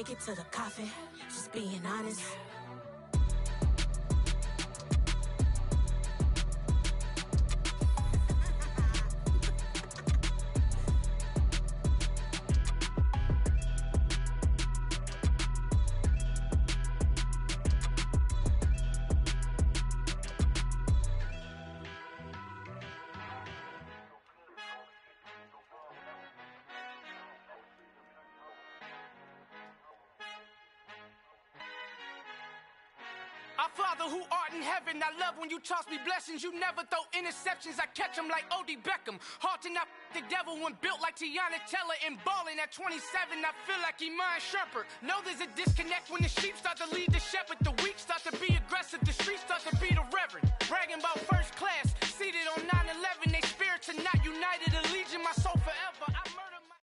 take it to the coffin, just being honest. Our Father who art in heaven, I love when you toss me blessings. You never throw interceptions, I catch them like O.D. Beckham. Hard to not the devil when built like Tiana Teller and balling at 27. I feel like Iman Shumpert. Know there's a disconnect when the sheep start to lead the shepherd. The weak start to be aggressive, the streets start to be the reverend. Bragging about first class, seated on 9/11. They spirits are not united, a legion, my soul forever. I murder my...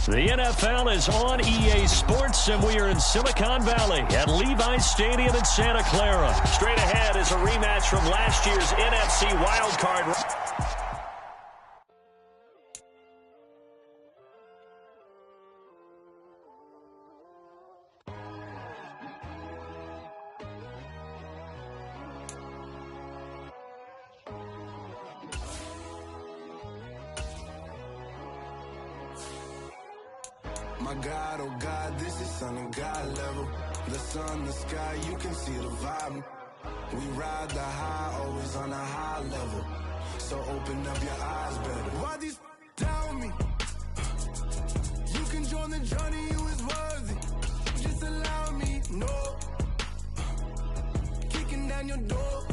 The NFL is on EA Sports, and we are in Silicon Valley at Levi's Stadium in Santa Clara. Straight ahead is a rematch from last year's NFC wildcard. My God, oh God, this is Son of God level. The sun, the sky, you can see the vibe. We ride the high, always on a high level. So open up your eyes better. Why these tell me? You can join the journey, you is worthy. Just allow me, no. Kicking down your door.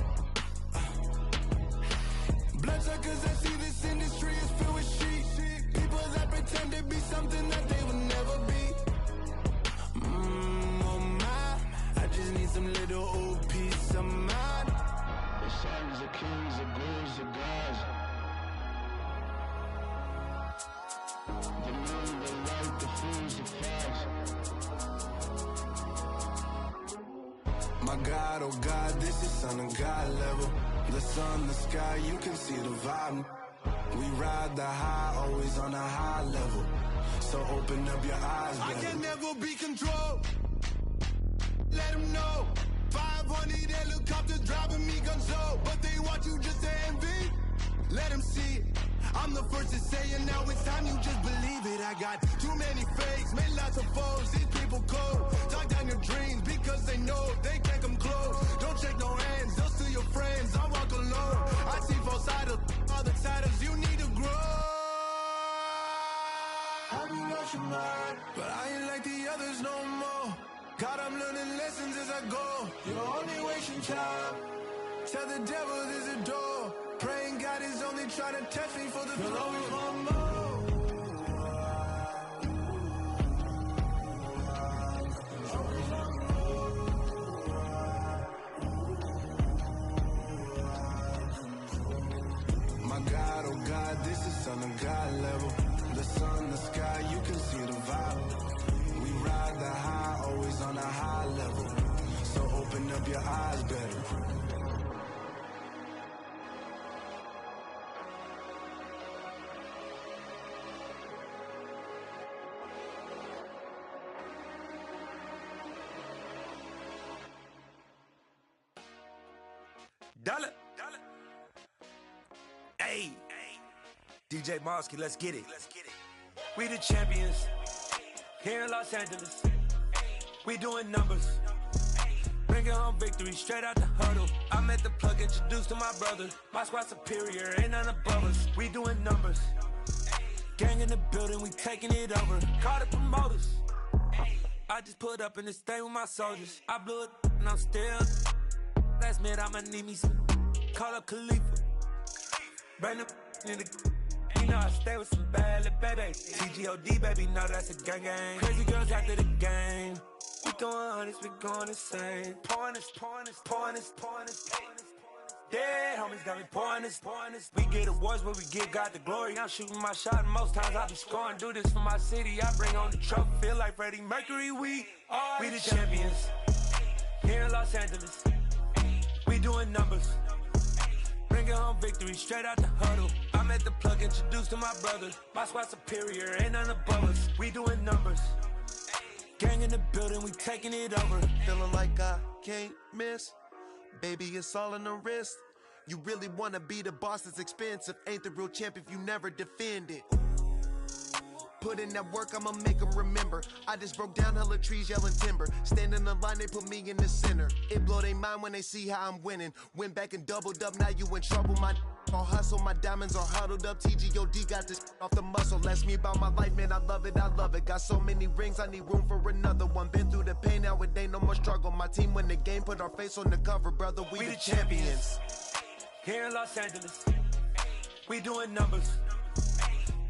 Bloodsuckers, I see this industry is filled with sheep. People that pretend to be something that they will never be. Oh my, I just need some little old peace of mind. The sons of kings, the gurus, the gods. The moon, the light, the fools, the facts. My God, oh God, this is Son of God level. The sun, the sky, you can see the vibe. We ride the high, always on a high level. So open up your eyes, baby. I can never be controlled. Let them know. 500 helicopters driving me gunso. But they want you just to envy. Let them see it. I'm the first to say it, now it's time you just believe it. I got too many fakes, made lots of foes. These people cold. Talk down your dreams because they know they can't come close. Don't shake no hands, they'll steal your friends. I walk alone. I see both sides of all the titles. You need to grow. Have you lost your mind? But I ain't like the others no more. God, I'm learning lessons as I go. You're only wasting time. Tell the devil there's a door. Praying God is only trying to test me for the throne. You'll always want more. My God, oh God, this is Son of God level. The sun, the sky, you can see the vibe. We ride the high, always on a high level. So open up your eyes better. Dollar. Hey. DJ Mosky, let's get it. We the champions here in Los Angeles. We doing numbers. Bringing home victory straight out the huddle. I'm at the plug, introduced to my brother. My squad superior, ain't none above us. We doing numbers. Gang in the building, we taking it over. Call the promoters. I just put up in this thing with my soldiers. I blew it and I'm still. Last minute, I'ma need me some. Call up Khalifa. Bring them in the. You know I stay with some bad little baby. TGOD, baby, know that's a gang gang. Crazy girls after the game. We throwing hundreds, we going insane. Pouring this. Dead homies got me pouring this. We get awards, but we give God the glory. I'm shooting my shot, and most times I be scoring. Do this for my city, I bring on the trophy. Feel like Freddie Mercury, we the champions. Here in Los Angeles. We doing numbers. Bringing home victory straight out the huddle. I'm at the plug, introduced to my brother. My squad superior, ain't none above us. We doing numbers. building, we taking it over. Feeling like I can't miss. Baby, it's all in the wrist. You really wanna be the boss, it's expensive. Ain't the real champ if you never defend it. Put in that work, I'ma make them remember. I just broke down hella trees, yelling timber. Stand in the line, they put me in the center. It blow their mind when they see how I'm winning. Went back and doubled up, now you in trouble. My all hustle, my diamonds are huddled up. TGOD got this off the muscle. Ask me about my life, man, I love it, I love it. Got so many rings, I need room for another one. Been through the pain, now it ain't no more struggle. My team win the game, put our face on the cover, brother. We the champions. Here in Los Angeles, we doing numbers.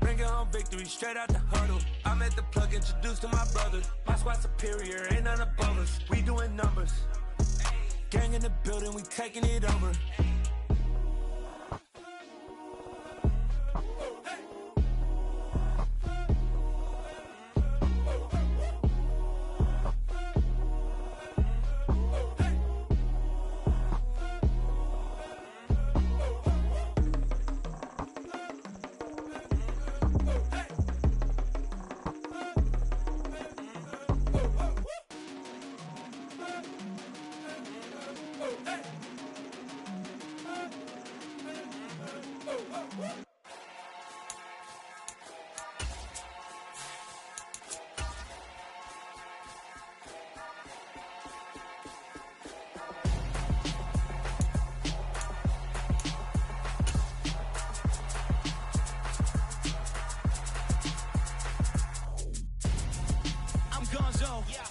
Bringing home victory straight out the huddle. I'm at the plug, introduced to my brothers. My squad superior, ain't none above us. We doing numbers. Gang in the building, we taking it over.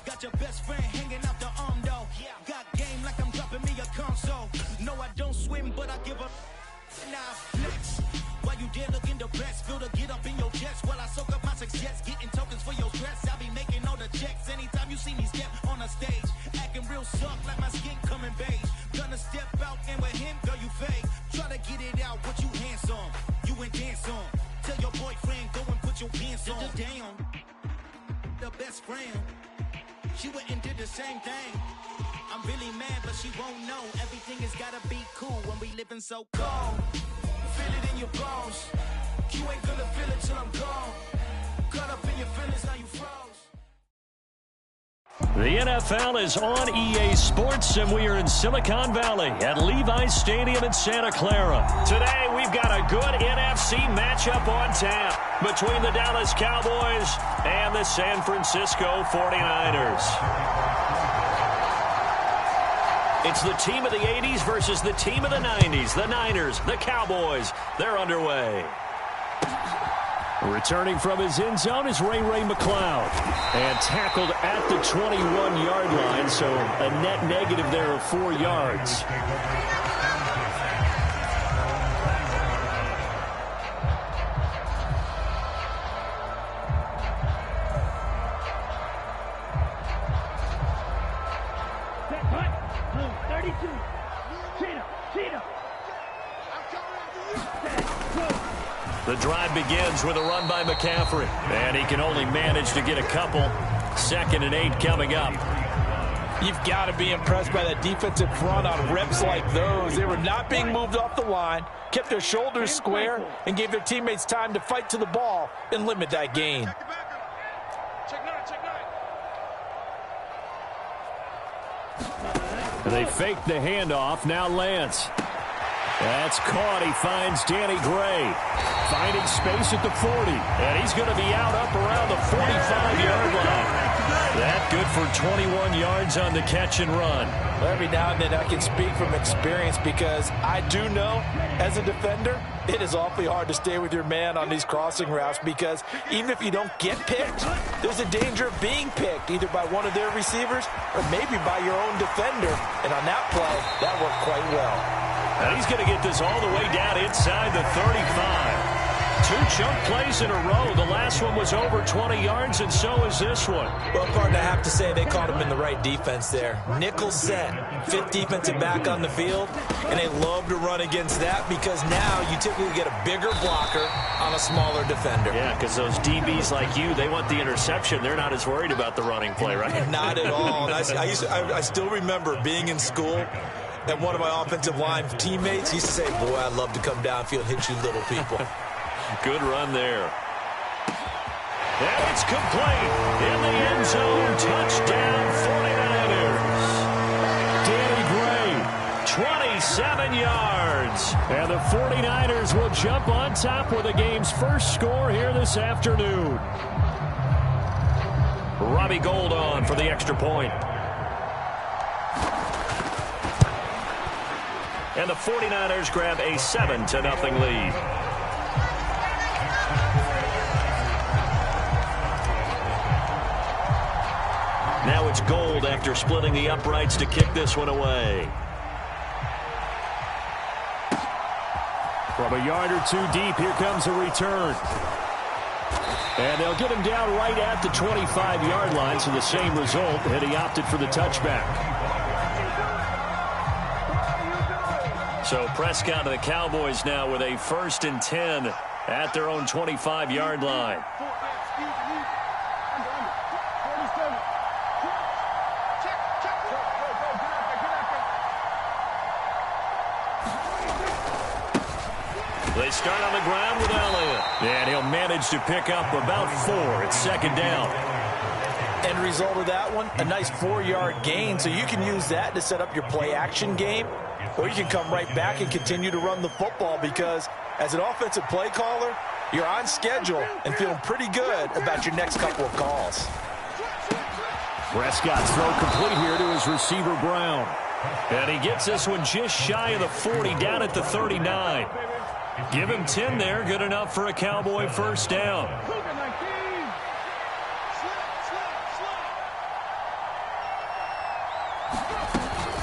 Got your best friend hanging out the arm though. Got game like I'm dropping me a console. No, I don't swim, but I give up. Now flex. While you there looking the best, feel the get up in your chest while I soak up my success. Getting tokens for your stress. I'll be making all the checks anytime you see me step on a stage. Acting real soft like my skin coming beige. Gonna step out and with him, girl, you fake. Try to get it out, what you handsome. You ain't dance on. Tell your boyfriend, go and put your pants on. Down. The best friend. She went and did the same thing. I'm really mad, but she won't know. Everything has gotta be cool when we living so cold. Feel it in your bones. You ain't gonna feel it till I'm gone. Caught up in your feelings, now you froze. The NFL is on EA Sports, and we are in Silicon Valley at Levi's Stadium in Santa Clara. Today, we've got a good NFC matchup on tap between the Dallas Cowboys and the San Francisco 49ers. It's the team of the 80s versus the team of the 90s. The Niners, the Cowboys, they're underway. Returning from his end zone is Ray McLeod. And tackled at the 21-yard line, so a net negative there of 4 yards. The drive begins with a run by McCaffrey. And he can only manage to get a couple. 2nd and 8 coming up. You've got to be impressed by that defensive front on reps like those. They were not being moved off the line, kept their shoulders square, and gave their teammates time to fight to the ball and limit that gain. They fake the handoff. Now Lance. That's caught. He finds Danny Gray. Finding space at the 40. And he's going to be out up around the 45-yard line. That good for 21 yards on the catch and run. Every now and then I can speak from experience because I do know, as a defender, it is awfully hard to stay with your man on these crossing routes because even if you don't get picked, there's a danger of being picked either by one of their receivers or maybe by your own defender. And on that play, that worked quite well. And he's going to get this all the way down inside the 35. 2 chunk plays in a row. The last one was over 20 yards, and so is this one. Well, partner, I have to say they caught him in the right defense there. Nickel set, 5th defensive back on the field, and they love to run against that because now you typically get a bigger blocker on a smaller defender. Yeah, because those DBs like you, they want the interception. They're not as worried about the running play, right? Not at all. And I still remember being in school, and one of my offensive line teammates used to say, boy, I'd love to come downfield and hit you little people. Good run there. And it's complete. In the end zone, touchdown 49ers will jump on top with the game's first score here this afternoon. Robbie Gould on for the extra point. And the 49ers grab a 7-0 lead. Now it's Gould after splitting the uprights to kick this one away. From a yard or two deep, here comes a return. And they'll get him down right at the 25-yard line, so the same result, and he opted for the touchback. So Prescott and the Cowboys now with a 1st and 10 at their own 25-yard line. They start on the ground with Elliott. And he'll manage to pick up about 4. It's 2nd down. End result of that one, a nice 4-yard gain. So you can use that to set up your play-action game. Or you can come right back and continue to run the football because as an offensive play caller, you're on schedule and feeling pretty good about your next couple of calls. Prescott's throw complete here to his receiver, Brown. And he gets this one just shy of the 40, down at the 39. Give him 10 there, good enough for a Cowboy 1st down.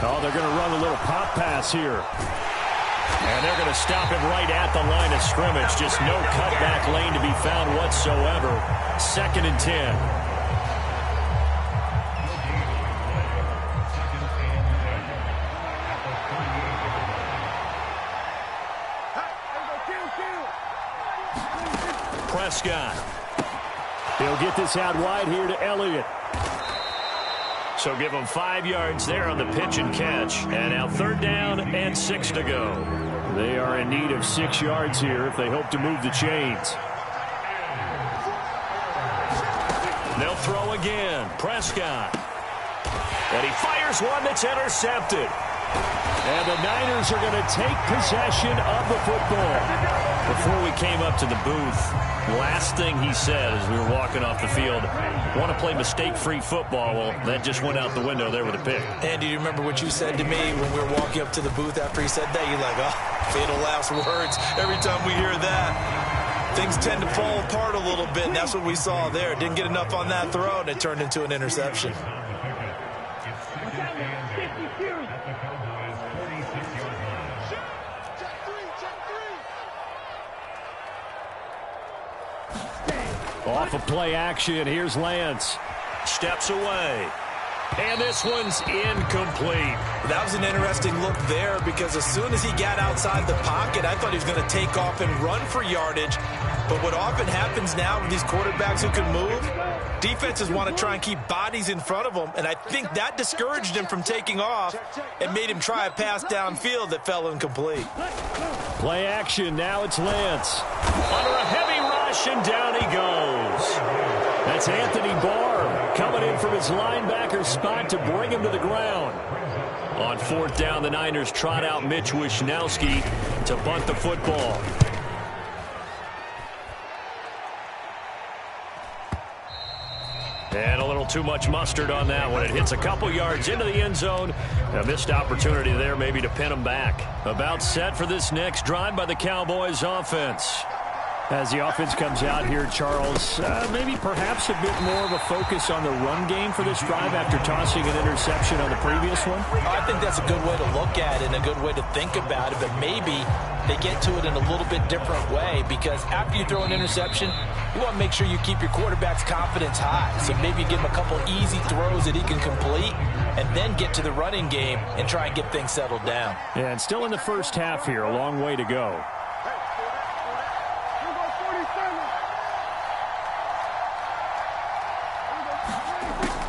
Oh, they're going to run a little pop pass here. And they're going to stop him right at the line of scrimmage. Just no cutback lane to be found whatsoever. 2nd and 10. Prescott. He'll get this out wide here to Elliott. So give him 5 yards there on the pitch and catch. And now 3rd down and 6 to go. They are in need of 6 yards here if they hope to move the chains. They'll throw again. Prescott. And he fires one that's intercepted. And the Niners are going to take possession of the football. Before we came up to the booth, last thing he said as we were walking off the field, want to play mistake-free football. Well, that just went out the window there with a pick. And do you remember what you said to me when we were walking up to the booth after he said that? You're like, oh, fatal last words. Every time we hear that, things tend to fall apart a little bit, and that's what we saw there. Didn't get enough on that throw, and it turned into an interception. Off of play action, here's Lance. Steps away. And this one's incomplete. That was an interesting look there because as soon as he got outside the pocket, I thought he was going to take off and run for yardage. But what often happens now with these quarterbacks who can move, defenses want to try and keep bodies in front of them, and I think that discouraged him from taking off and made him try a pass downfield that fell incomplete. Play action, now it's Lance. Under a heavy rush, and down he goes. That's Anthony Barr coming in from his linebacker spot to bring him to the ground. On 4th down, the Niners trot out Mitch Wishnowski to bunt the football. And a little too much mustard on that one. It hits a couple yards into the end zone. A missed opportunity there maybe to pin them back. About set for this next drive by the Cowboys offense. As the offense comes out here, Charles, maybe perhaps a bit more of a focus on the run game for this drive after tossing an interception on the previous one? I think that's a good way to look at it and a good way to think about it, but maybe they get to it in a little bit different way because after you throw an interception, you want to make sure you keep your quarterback's confidence high. So maybe give him a couple easy throws that he can complete and then get to the running game and try and get things settled down. Yeah, and still in the first half here, a long way to go.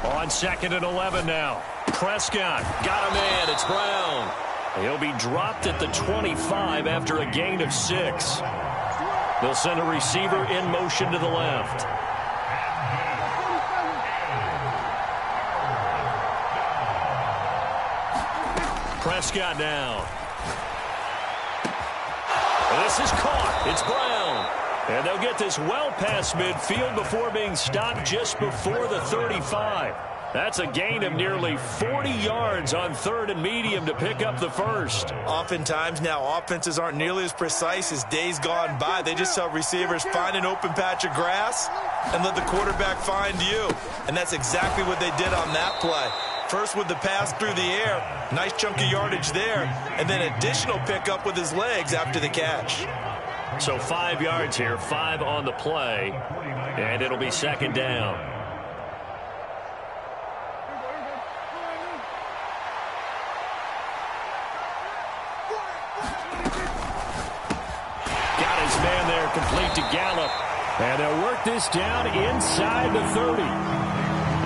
On 2nd and 11 now. Prescott got him in. It's Brown. He'll be dropped at the 25 after a gain of 6. They'll send a receiver in motion to the left. Prescott now. This is caught. It's Brown. And they'll get this well past midfield before being stopped just before the 35. That's a gain of nearly 40 yards on 3rd and medium to pick up the first. Oftentimes now offenses aren't nearly as precise as days gone by. They just tell receivers, find an open patch of grass and let the quarterback find you. And that's exactly what they did on that play. First with the pass through the air, nice chunk of yardage there, and then additional pickup with his legs after the catch. So 5 yards here, 5 on the play, and it'll be 2nd down. Man there complete to Gallup, and they'll work this down inside the 30.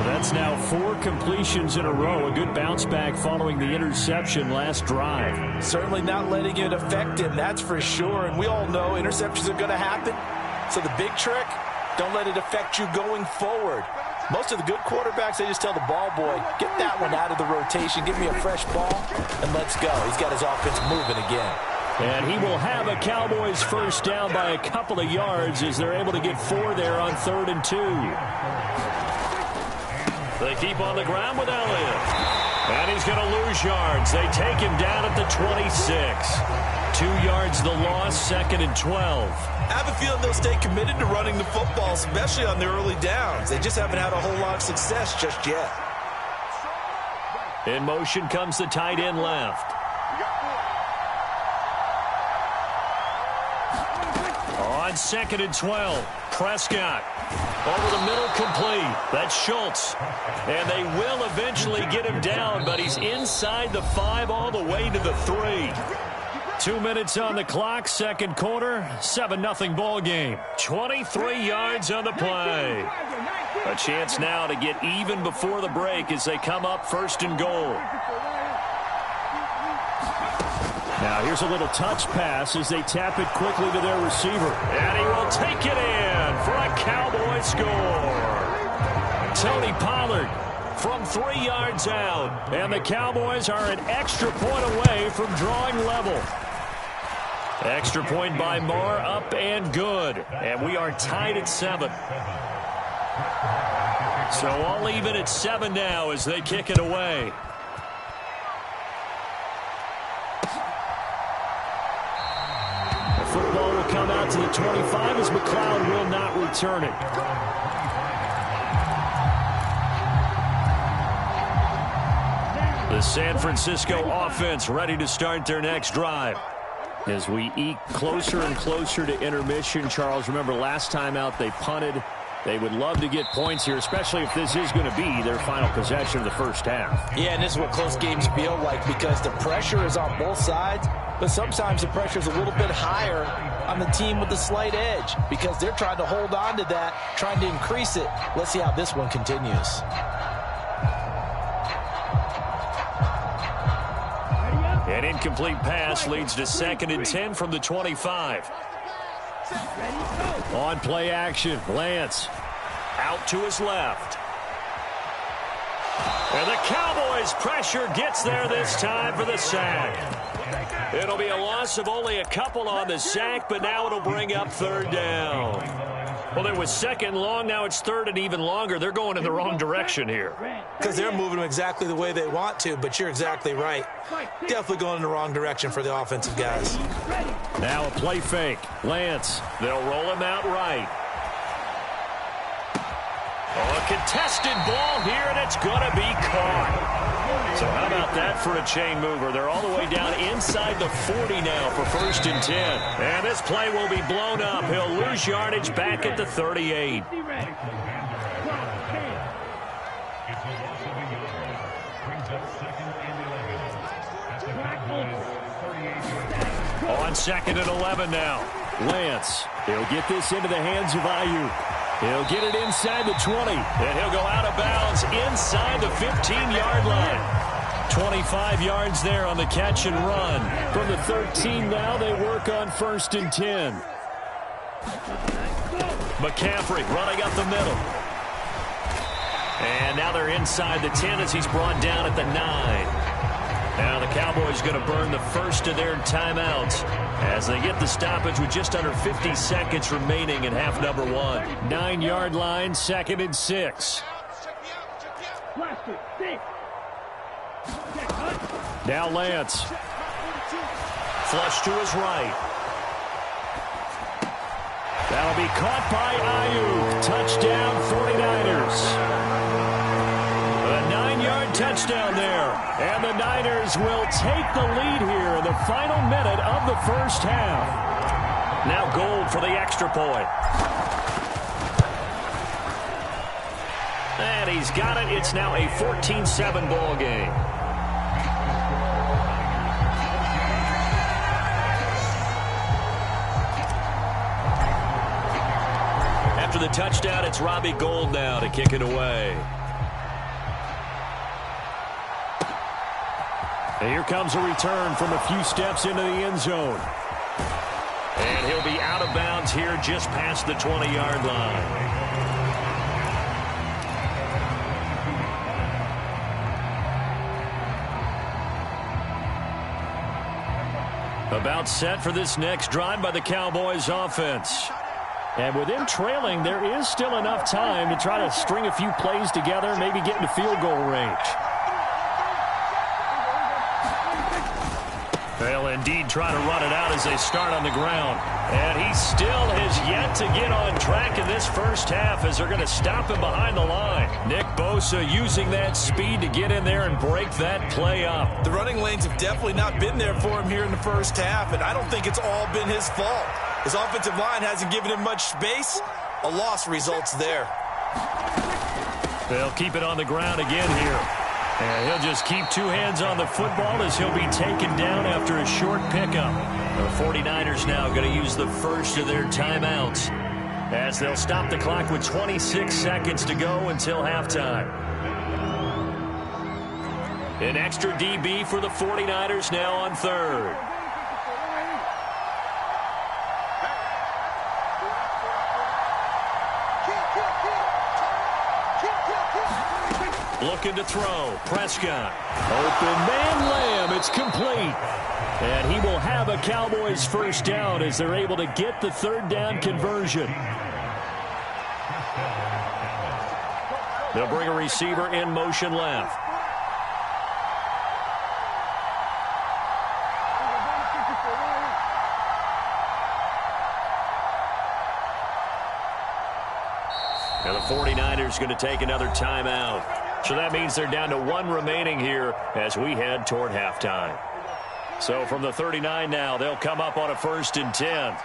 That's now 4 completions in a row. A good bounce back following the interception last drive. Certainly not letting it affect him, that's for sure. And we all know interceptions are going to happen. So the big trick, don't let it affect you going forward. Most of the good quarterbacks, they just tell the ball boy, get that one out of the rotation, give me a fresh ball, and let's go. He's got his offense moving again. And he will have a Cowboys first down by a couple of yards as they're able to get 4 there on 3rd and 2. They keep on the ground with Elliott. And he's going to lose yards. They take him down at the 26. 2 yards the loss, 2nd and 12. I have a feeling they'll stay committed to running the football, especially on the early downs. They just haven't had a whole lot of success just yet. In motion comes the tight end left. On 2nd and 12, Prescott over the middle, complete. That's Schultz. And they will eventually get him down, but he's inside the 5 all the way to the 3. 2 minutes on the clock, 2nd quarter, 7-0 ball game. 23 yards on the play. A chance now to get even before the break as they come up 1st and goal. Now here's a little touch pass as they tap it quickly to their receiver. And he will take it in for a Cowboy score. Tony Pollard from 3 yards out. And the Cowboys are an extra point away from drawing level. Extra point by Marr, up and good. And we are tied at 7. So all even at 7 now as they kick it away. Football will come out to the 25 as McLeod will not return it. The San Francisco offense ready to start their next drive. As we eke closer and closer to intermission, Charles, remember last time out they punted. They would love to get points here, especially if this is going to be their final possession of the first half. Yeah, and this is what close games feel like because the pressure is on both sides. But sometimes the pressure is a little bit higher on the team with the slight edge because they're trying to hold on to that, trying to increase it. Let's see how this one continues. An incomplete pass leads to 2nd and 10 from the 25. On play action, Lance out to his left. And the Cowboys' pressure gets there this time for the sack. It'll be a loss of only a couple on the sack, but now it'll bring up 3rd down. Well, it was 2nd long, now it's 3rd and even longer. They're going in the wrong direction here. Because they're moving them exactly the way they want to, but you're exactly right. Definitely going in the wrong direction for the offensive guys. Now a play fake. Lance, they'll roll him out right. Oh, a contested ball here, and it's going to be caught. So how about that for a chain mover? They're all the way down inside the 40 now for 1st and 10. And this play will be blown up. He'll lose yardage back at the 38. On 2nd and 11 now. Lance, he'll get this into the hands of Ayuk. He'll get it inside the 20, and he'll go out of bounds inside the 15-yard line. 25 yards there on the catch and run. From the 13 now, they work on 1st and 10. McCaffrey running up the middle. And now they're inside the 10 as he's brought down at the 9. Now the Cowboys going to burn the first of their timeouts as they get the stoppage with just under 50 seconds remaining in half number 1. 9-yard line, 2nd and 6. Now Lance. Flush to his right. That'll be caught by Ayuk. Touchdown 49ers. A 9-yard touchdown there. And the Niners will take the lead here in the final minute of the first half. Now Gold for the extra point. And he's got it. It's now a 14-7 ball game. After the touchdown, it's Robbie Gould now to kick it away. And here comes a return from a few steps into the end zone. And he'll be out of bounds here just past the 20-yard line. About set for this next drive by the Cowboys offense. And with them trailing, there is still enough time to try to string a few plays together, maybe get into field goal range. They'll indeed try to run it out as they start on the ground. And he still has yet to get on track in this first half as they're going to stop him behind the line. Nick Bosa using that speed to get in there and break that play up. The running lanes have definitely not been there for him here in the first half, and I don't think it's all been his fault. His offensive line hasn't given him much space. A loss results there. They'll keep it on the ground again here. And he'll just keep two hands on the football as he'll be taken down after a short pickup. The 49ers now going to use the first of their timeouts as they'll stop the clock with 26 seconds to go until halftime. An extra DB for the 49ers now on third. Looking to throw. Prescott. Open man Lamb. It's complete. And he will have a Cowboys first down as they're able to get the third down conversion. They'll bring a receiver in motion left. And the 49ers going to take another timeout. So that means they're down to one remaining here as we head toward halftime. So from the 39 now, they'll come up on a 1st and 10.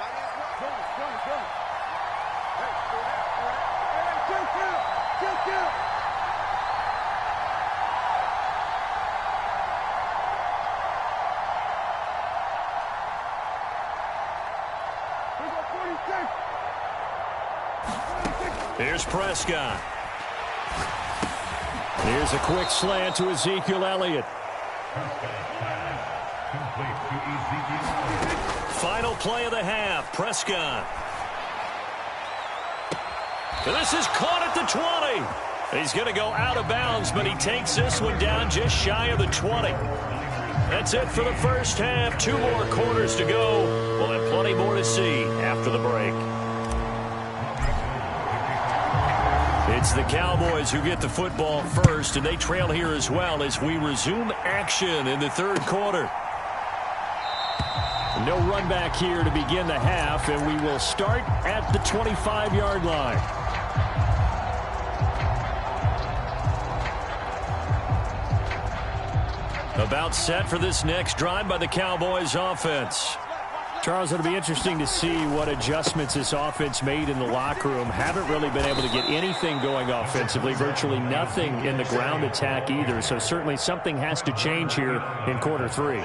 Here's Prescott. Here's a quick slant to Ezekiel Elliott. Final play of the half, Prescott. And this is caught at the 20. He's going to go out of bounds, but he takes this one down just shy of the 20. That's it for the first half. 2 more quarters to go. We'll have plenty more to see after the break. It's the Cowboys who get the football first, and they trail here as well as we resume action in the third quarter. No run back here to begin the half, and we will start at the 25-yard line. About set for this next drive by the Cowboys offense. Charles, it'll be interesting to see what adjustments this offense made in the locker room. Haven't really been able to get anything going offensively, virtually nothing in the ground attack either. So certainly something has to change here in quarter 3.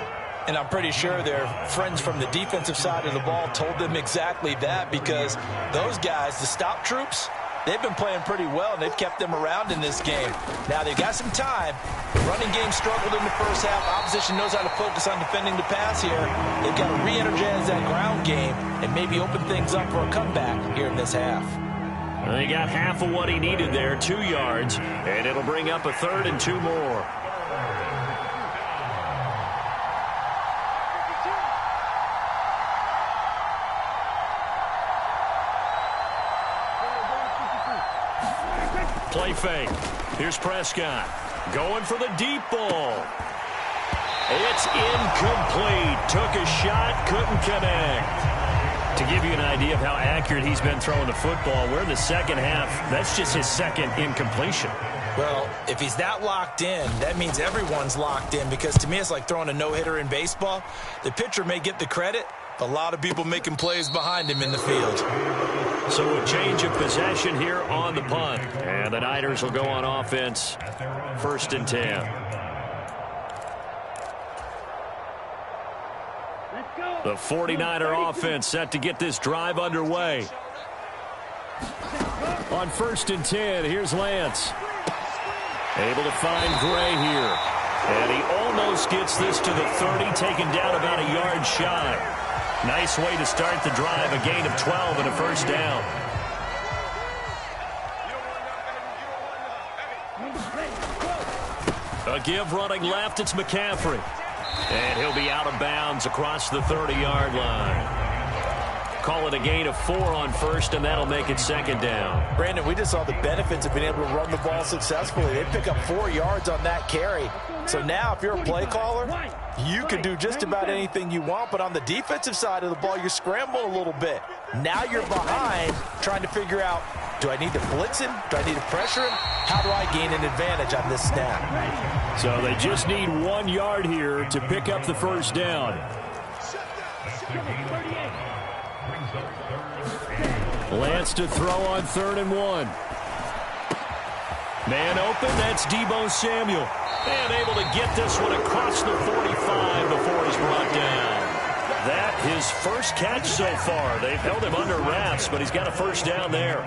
And I'm pretty sure their friends from the defensive side of the ball told them exactly that, because those guys, the stop troops, they've been playing pretty well, and they've kept them around in this game. Now, they've got some time. The running game struggled in the first half. Opposition knows how to focus on defending the pass here. They've got to re-energize that ground game and maybe open things up for a comeback here in this half. Well, he got half of what he needed there, 2 yards, and it'll bring up a 3rd and 2 more. play fake. Here's Prescott going for the deep ball. It's incomplete. Took a shot, couldn't connect. To give you an idea of how accurate he's been throwing the football, we're in the second half. That's just his second incompletion. Well, if he's that locked in, that means everyone's locked in, because to me it's like throwing a no-hitter in baseball. The pitcher may get the credit, but a lot of people making plays behind him in the field. So a change of possession here on the punt. And the Niners will go on offense. 1st and 10. The 49er offense set to get this drive underway. On 1st and 10, here's Lance. Able to find Gray here. And he almost gets this to the 30, taken down about a yard shy. Nice way to start the drive, a gain of 12 and a 1st down. A give running left, it's McCaffrey. And he'll be out of bounds across the 30-yard line. Call it a gain of 4 on 1st, and that'll make it 2nd down. Brandon, we just saw the benefits of being able to run the ball successfully. They pick up 4 yards on that carry. So now if you're a play caller, you can do just about anything you want, but on the defensive side of the ball, you're scrambling a little bit. Now you're behind trying to figure out, do I need to blitz him? Do I need to pressure him? How do I gain an advantage on this snap? So they just need 1 yard here to pick up the 1st down. Lance to throw on 3rd and 1. Man open, that's Deebo Samuel. And able to get this one across the 45 before he's brought down. That his first catch so far. They've held him under wraps, but he's got a 1st down there.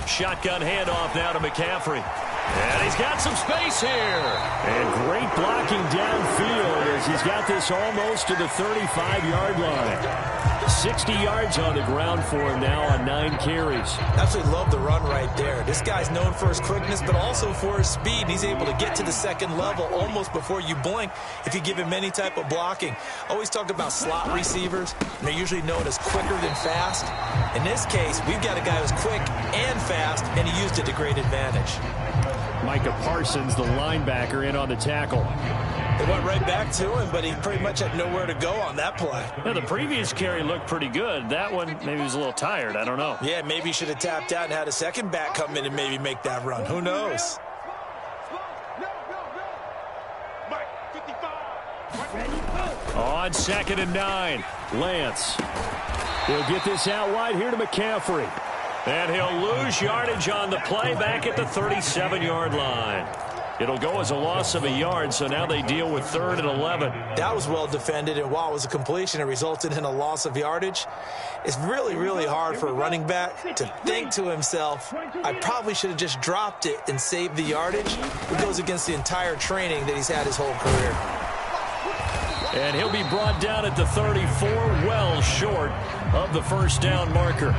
Shotgun handoff now to McCaffrey. And he's got some space here. And great blocking downfield as he's got this almost to the 35-yard line. 60 yards on the ground for him now on 9 carries. Absolutely love the run right there. This guy's known for his quickness, but also for his speed. He's able to get to the 2nd level almost before you blink if you give him any type of blocking. Always talk about slot receivers, and they're usually known as quicker than fast. In this case, we've got a guy who's quick and fast, and he used it to great advantage. Micah Parsons, the linebacker, in on the tackle. They went right back to him, but he pretty much had nowhere to go on that play. Yeah, the previous carry looked pretty good. That one, maybe he was a little tired. I don't know. Yeah, maybe he should have tapped out and had a second back come in and maybe make that run. Who knows? On 2nd and 9, Lance. He'll get this out wide here to McCaffrey. And he'll lose yardage on the play back at the 37-yard line. It'll go as a loss of a yard, so now they deal with 3rd and 11. That was well defended, and while it was a completion, it resulted in a loss of yardage. It's really, really hard for a running back to think to himself, I probably should have just dropped it and saved the yardage. It goes against the entire training that he's had his whole career. And he'll be brought down at the 34, well short of the 1st down marker.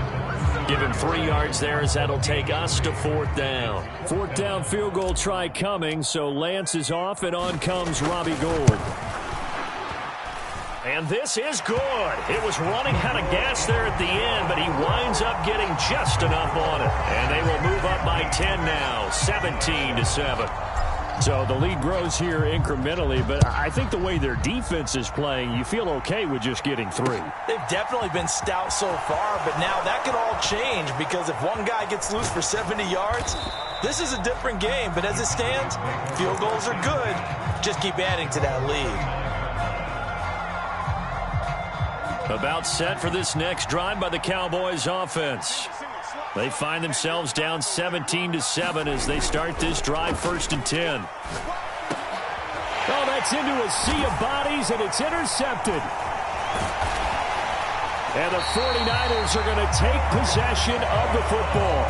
Give him 3 yards there as that'll take us to 4th down. 4th down field goal try coming, so Lance is off and on comes Robbie Gould. And this is good. It was running out of gas there at the end, but he winds up getting just enough on it. And they will move up by 10 now, 17-7. So the lead grows here incrementally, but I think the way their defense is playing, you feel okay with just getting 3. They've definitely been stout so far, but now that could all change because if one guy gets loose for 70 yards, this is a different game. But as it stands, field goals are good. Just keep adding to that lead. About set for this next drive by the Cowboys offense. They find themselves down 17-7 as they start this drive, 1st and 10. Oh, that's into a sea of bodies, and it's intercepted. And the 49ers are going to take possession of the football.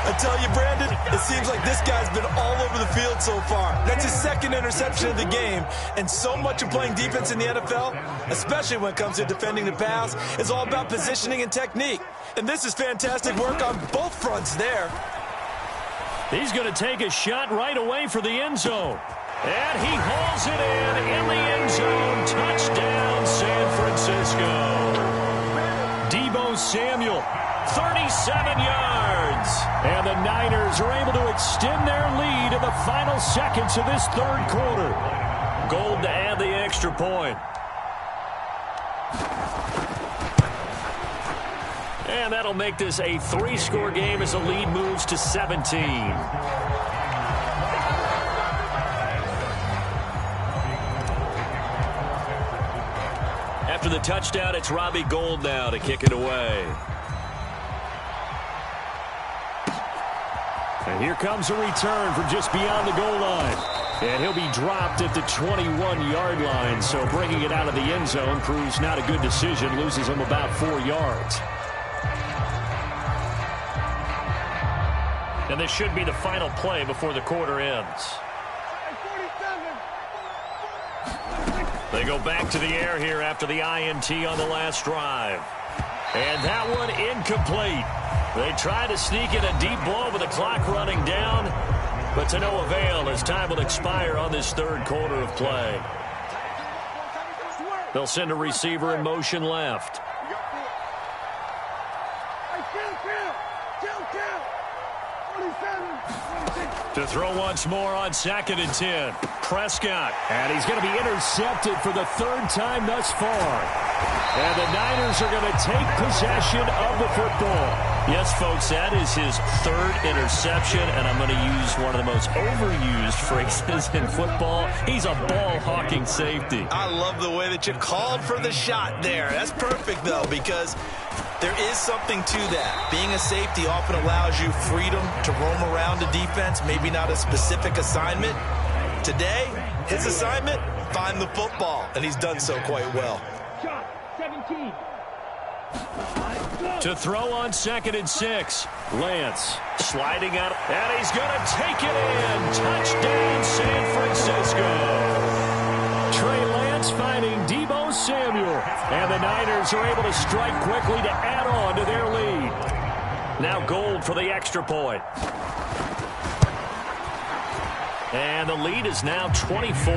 I tell you, Brandon, it seems like this guy's been all over the field so far. That's his 2nd interception of the game. And so much of playing defense in the NFL, especially when it comes to defending the pass, is all about positioning and technique. And this is fantastic work on both fronts there. He's going to take a shot right away for the end zone. And he hauls it in the end zone. Touchdown, San Francisco. Deebo Samuel, 37 yards. And the Niners are able to extend their lead in the final seconds of this third quarter. Gold to add the extra point. And that'll make this a 3-score game as the lead moves to 17. After the touchdown, it's Robbie Gould now to kick it away. And here comes a return from just beyond the goal line. And he'll be dropped at the 21-yard line. So bringing it out of the end zone proves not a good decision. Loses him about 4 yards. And this should be the final play before the quarter ends. They go back to the air here after the INT on the last drive. And that one incomplete. They try to sneak in a deep ball with the clock running down, but to no avail as time will expire on this third quarter of play. They'll send a receiver in motion left. To throw once more on 2nd and 10. Prescott. And he's going to be intercepted for the third time thus far. And the Niners are going to take possession of the football. Yes, folks, that is his third interception, and I'm going to use one of the most overused phrases in football. He's a ball-hawking safety. I love the way that you called for the shot there. That's perfect, though, because there is something to that. Being a safety often allows you freedom to roam around a defense, maybe not a specific assignment. Today, his assignment, find the football, and he's done so quite well. Shot, 17. To throw on 2nd and 6. Lance sliding out, and he's going to take it in. Touchdown, San Francisco. Trey Lance finding Deebo Samuel. And the Niners are able to strike quickly to add on to their lead. Now Gould for the extra point. And the lead is now 24.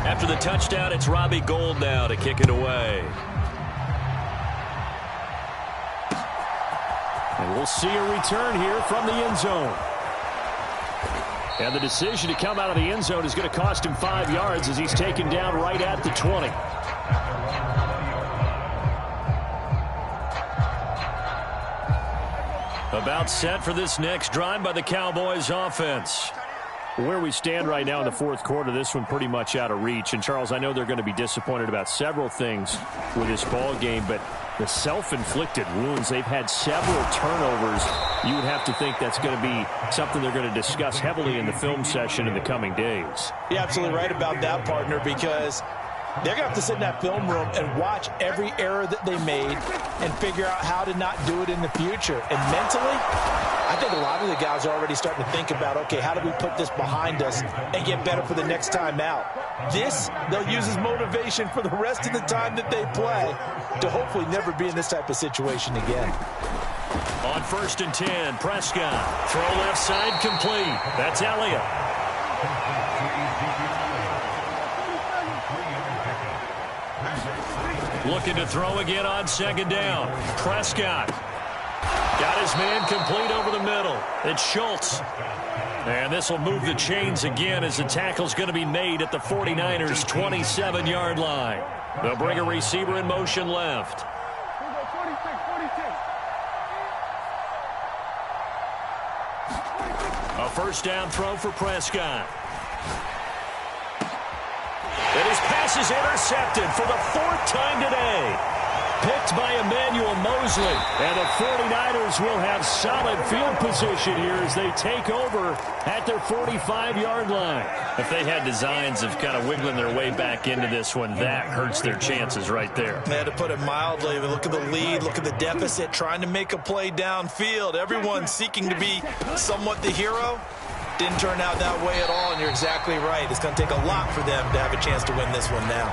After the touchdown, it's Robbie Gould now to kick it away. And we'll see a return here from the end zone. And the decision to come out of the end zone is going to cost him 5 yards as he's taken down right at the 20. About set for this next drive by the Cowboys offense. Where we stand right now in the fourth quarter, this one pretty much out of reach. And, Charles, I know they're going to be disappointed about several things with this ball game, but the self-inflicted wounds, they've had several turnovers. You would have to think that's going to be something they're going to discuss heavily in the film session in the coming days. You're absolutely right about that, partner, because they're going to have to sit in that film room and watch every error that they made and figure out how to not do it in the future. And mentally, I think a lot of the guys are already starting to think about, okay, how do we put this behind us and get better for the next time out? This, they'll use as motivation for the rest of the time that they play to hopefully never be in this type of situation again. On 1st and 10, Prescott. Throw left side complete. That's Elliott. Looking to throw again on 2nd down. Prescott. Got his man complete over the middle. It's Schultz. And this will move the chains again as the tackle's going to be made at the 49ers' 27-yard line. They'll bring a receiver in motion left. A first down throw for Prescott. And his pass is intercepted for the 4th time today. Picked by Emmanuel Mosley. And the 49ers will have solid field position here as they take over at their 45-yard line. If they had designs of kind of wiggling their way back into this one, that hurts their chances right there. They had to put it mildly. Look at the lead, look at the deficit, trying to make a play downfield. Everyone seeking to be somewhat the hero. Didn't turn out that way at all, and you're exactly right. It's going to take a lot for them to have a chance to win this one now.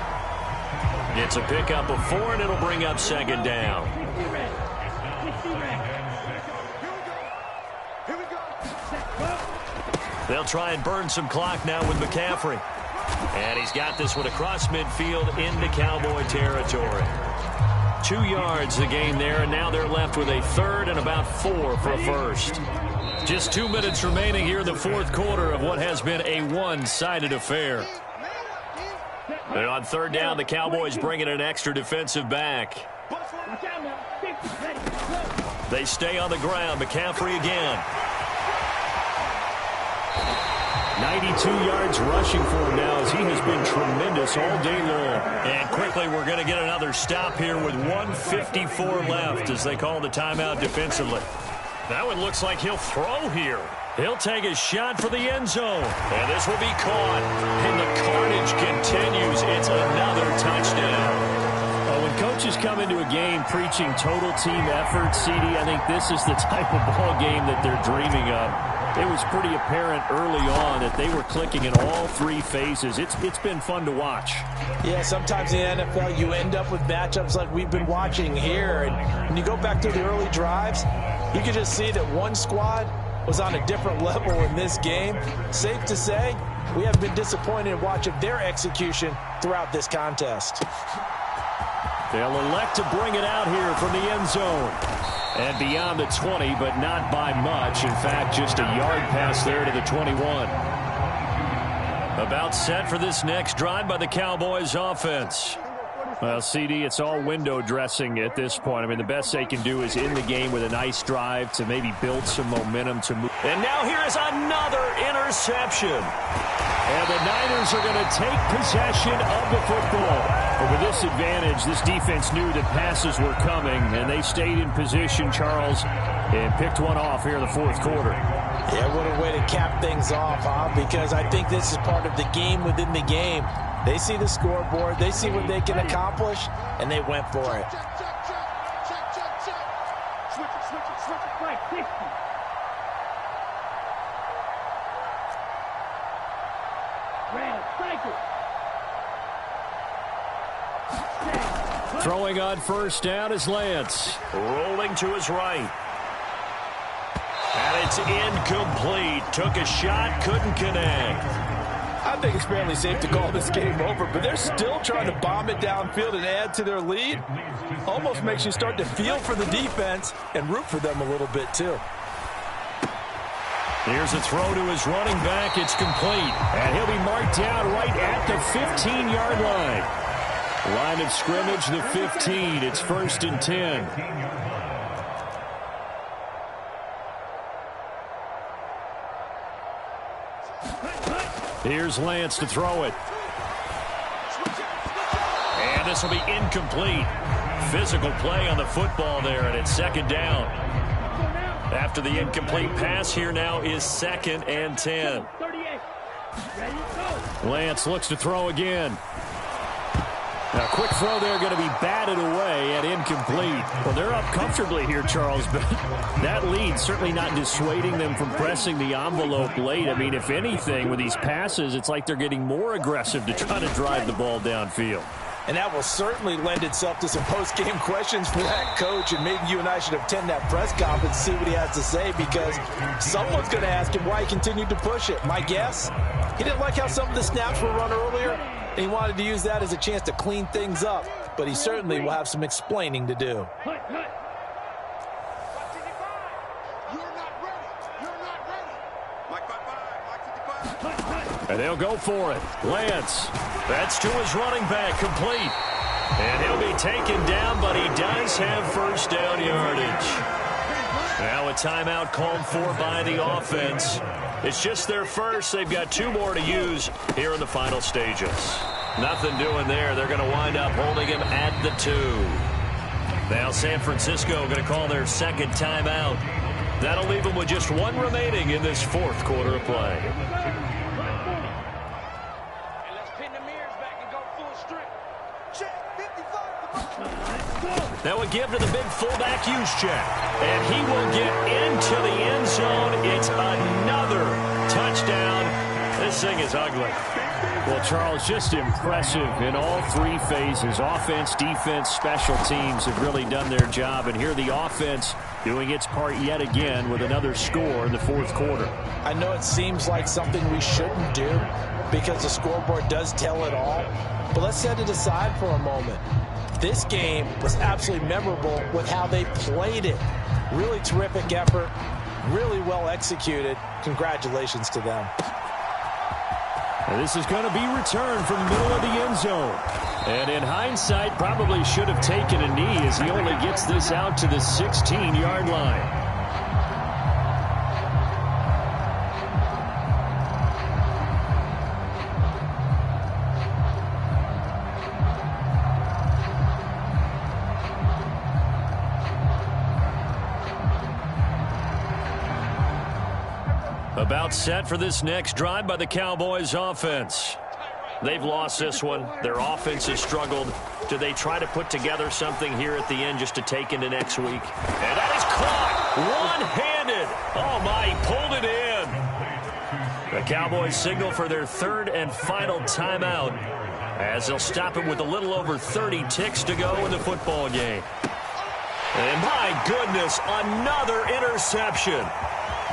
It's a pickup of 4, and it'll bring up 2nd down. They'll try and burn some clock now with McCaffrey. And he's got this one across midfield into Cowboy territory. 2 yards the gain there, and now they're left with a third and about 4 for a first. Just 2 minutes remaining here in the fourth quarter of what has been a one-sided affair. And on third down, the Cowboys bring in an extra defensive back. They stay on the ground. McCaffrey again. 92 yards rushing for him now as he has been tremendous all day long. And quickly we're going to get another stop here with 1:54 left as they call the timeout defensively. That one looks like he'll throw here. He'll take a shot for the end zone. And this will be caught. And the carnage continues. It's another touchdown. When coaches come into a game preaching total team effort, CD, I think this is the type of ball game that they're dreaming of. It was pretty apparent early on that they were clicking in all 3 phases. It's been fun to watch. Yeah, sometimes in the NFL you end up with matchups like we've been watching here. And when you go back to the early drives, you can just see that one squad was on a different level in this game. Safe to say, we have been disappointed in watching their execution throughout this contest. They'll elect to bring it out here from the end zone. And beyond the 20, but not by much. In fact, just a yard pass there to the 21. About set for this next drive by the Cowboys offense. Well, CD, it's all window dressing at this point. I mean, the best they can do is in the game with a nice drive to maybe build some momentum to move. And now here is another interception. And the Niners are going to take possession of the football. But with this advantage, this defense knew that passes were coming, and they stayed in position, Charles, and picked one off here in the fourth quarter. Yeah, what a way to cap things off, huh? Because I think this is part of the game within the game. They see the scoreboard, they see what they can accomplish, and they went for it. Switch it, right, 60. Red, cycle. Throwing on first down is Lance. Rolling to his right. And it's incomplete. Took a shot, couldn't connect. I think it's fairly safe to call this game over, but they're still trying to bomb it downfield and add to their lead. Almost makes you start to feel for the defense and root for them a little bit, too. Here's a throw to his running back. It's complete. And he'll be marked down right at the 15-yard line. Line of scrimmage, the 15. It's 1st and 10. Here's Lance to throw it. And this will be incomplete. Physical play on the football there, and it's 2nd down. After the incomplete pass, here now is 2nd and 10. Lance looks to throw again. Now, a quick throw there going to be batted away and incomplete. Well, they're up comfortably here, Charles, but that lead certainly not dissuading them from pressing the envelope late. I mean, if anything, with these passes, it's like they're getting more aggressive to try to drive the ball downfield. And that will certainly lend itself to some post-game questions for that coach, and maybe you and I should attend that press conference and see what he has to say, because someone's going to ask him why he continued to push it. My guess, he didn't like how some of the snaps were run earlier, and he wanted to use that as a chance to clean things up, but he certainly will have some explaining to do. And they'll go for it. Lance, that's to his running back, complete. And he'll be taken down, but he does have 1st down yardage. Now a timeout called for by the offense. It's just their first. They've got 2 more to use here in the final stages. Nothing doing there. They're going to wind up holding him at the 2. Now San Francisco going to call their 2nd timeout. That'll leave them with just 1 remaining in this 4th quarter of play. That would give to the big fullback Juszczyk. And he will get into the end zone. It's another touchdown. This thing is ugly. Well, Charles, just impressive in all 3 phases. Offense, defense, special teams have really done their job. And here the offense doing its part yet again with another score in the 4th quarter. I know it seems like something we shouldn't do, because the scoreboard does tell it all. But let's set it aside for a moment. This game was absolutely memorable with how they played it. Really terrific effort, really well executed. Congratulations to them. And this is going to be returned from the middle of the end zone. And in hindsight, probably should have taken a knee as he only gets this out to the 16-yard line. About set for this next drive by the Cowboys offense. They've lost this one. Their offense has struggled. Do they try to put together something here at the end just to take into next week? And that is caught one-handed. Oh, my, he pulled it in. The Cowboys signal for their third and final timeout as they'll stop it with a little over 30 ticks to go in the football game. And my goodness, another interception.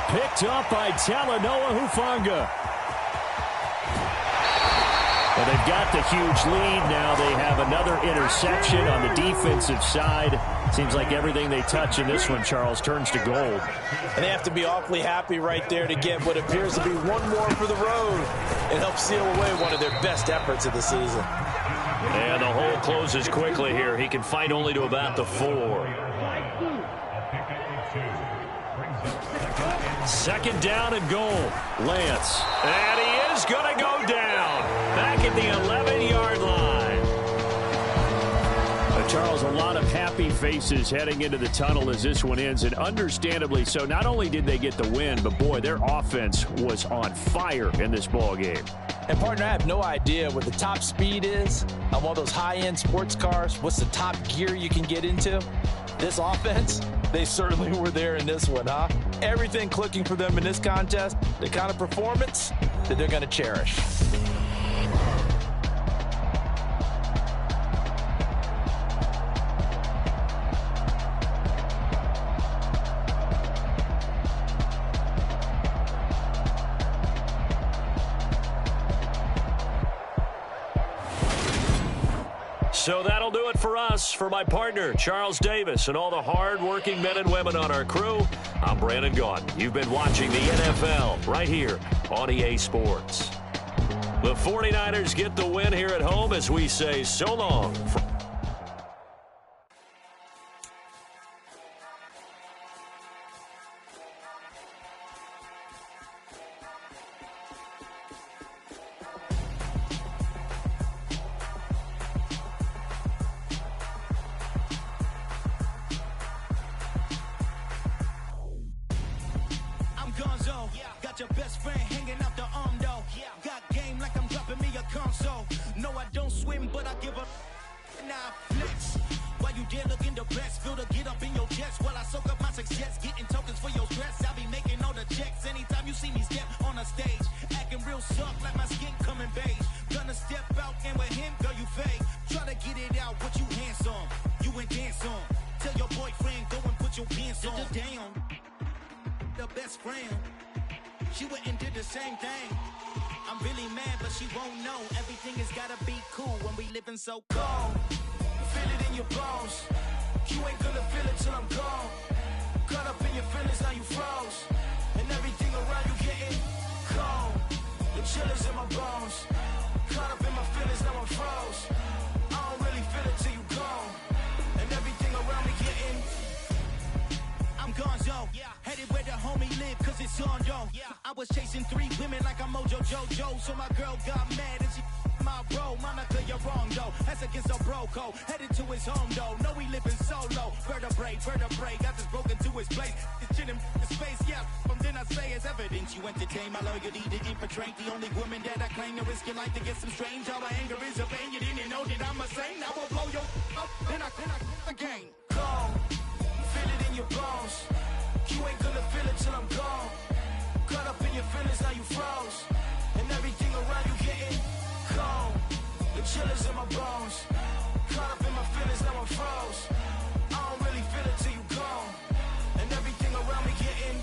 Picked up by Talanoa Hufanga. Well, they've got the huge lead. Now they have another interception on the defensive side. Seems like everything they touch in this one, Charles, turns to gold. And they have to be awfully happy right there to get what appears to be one more for the road. It helps seal away one of their best efforts of the season. And the hole closes quickly here. He can fight only to about the 4. Second down and goal. Lance. And he is going to go down. Back at the 11-yard line. Charles, a lot of happy faces heading into the tunnel as this one ends, and understandably so. Not only did they get the win, but boy, their offense was on fire in this ball game. And partner, I have no idea what the top speed is on one of those high-end sports cars. What's the top gear you can get into? This offense, they certainly were there in this one, huh? Everything clicking for them in this contest, the kind of performance that they're going to cherish. So that'll do it for us. For my partner, Charles Davis, and all the hard-working men and women on our crew, I'm Brandon Gaudin. You've been watching the NFL right here on EA Sports. The 49ers get the win here at home as we say so long. Got your best friend hanging out the arm though. Got game like I'm dropping me a console. No, I don't swim, but I give up. Now flex. While you dare look in the best, feel the get up in your chest while I soak up my success, getting tokens for your stress. I be making all the checks anytime you see me step on a stage, acting real soft like my skin coming beige. Gonna step out and with him, girl, you fake. Try to get it out, what you handsome, you ain't dance on. Tell your boyfriend go and put your pants on. Damn, the best friend. She went and did the same thing. I'm really mad, but she won't know. Everything has gotta be cool when we living so cold. Feel it in your bones. You ain't gonna feel it till I'm gone. Caught up in your feelings, now you froze. And everything around you getting cold. The chill is in my bones. Caught up in my feelings, now I'm froze. I don't really feel it till you gone. And everything around me getting I'm gonzo. Headed where the homie live, cause it's on though. I was chasing 3 women like I'm Mojo Jojo. So my girl got mad and she my bro. Monica, you're wrong though. That's against a bro code. Headed to his home though. No, he living solo. Vertebrae. Got this broken to his place. It's in him, his face, yeah. From then I say it's evidence. You entertain my loyalty to infiltrate. The only woman that I claim to risk your life to get some strange. All my anger is a pain. You didn't know that I'm a saint. I will blow your up. Then I again. Go. Feel it in your bones. You ain't gonna feel it till I'm gone. Caught up in your feelings, now you froze. And everything around you getting cold. The chill is in my bones. Caught up in my feelings, now I'm froze. I don't really feel it till you gone. And everything around me getting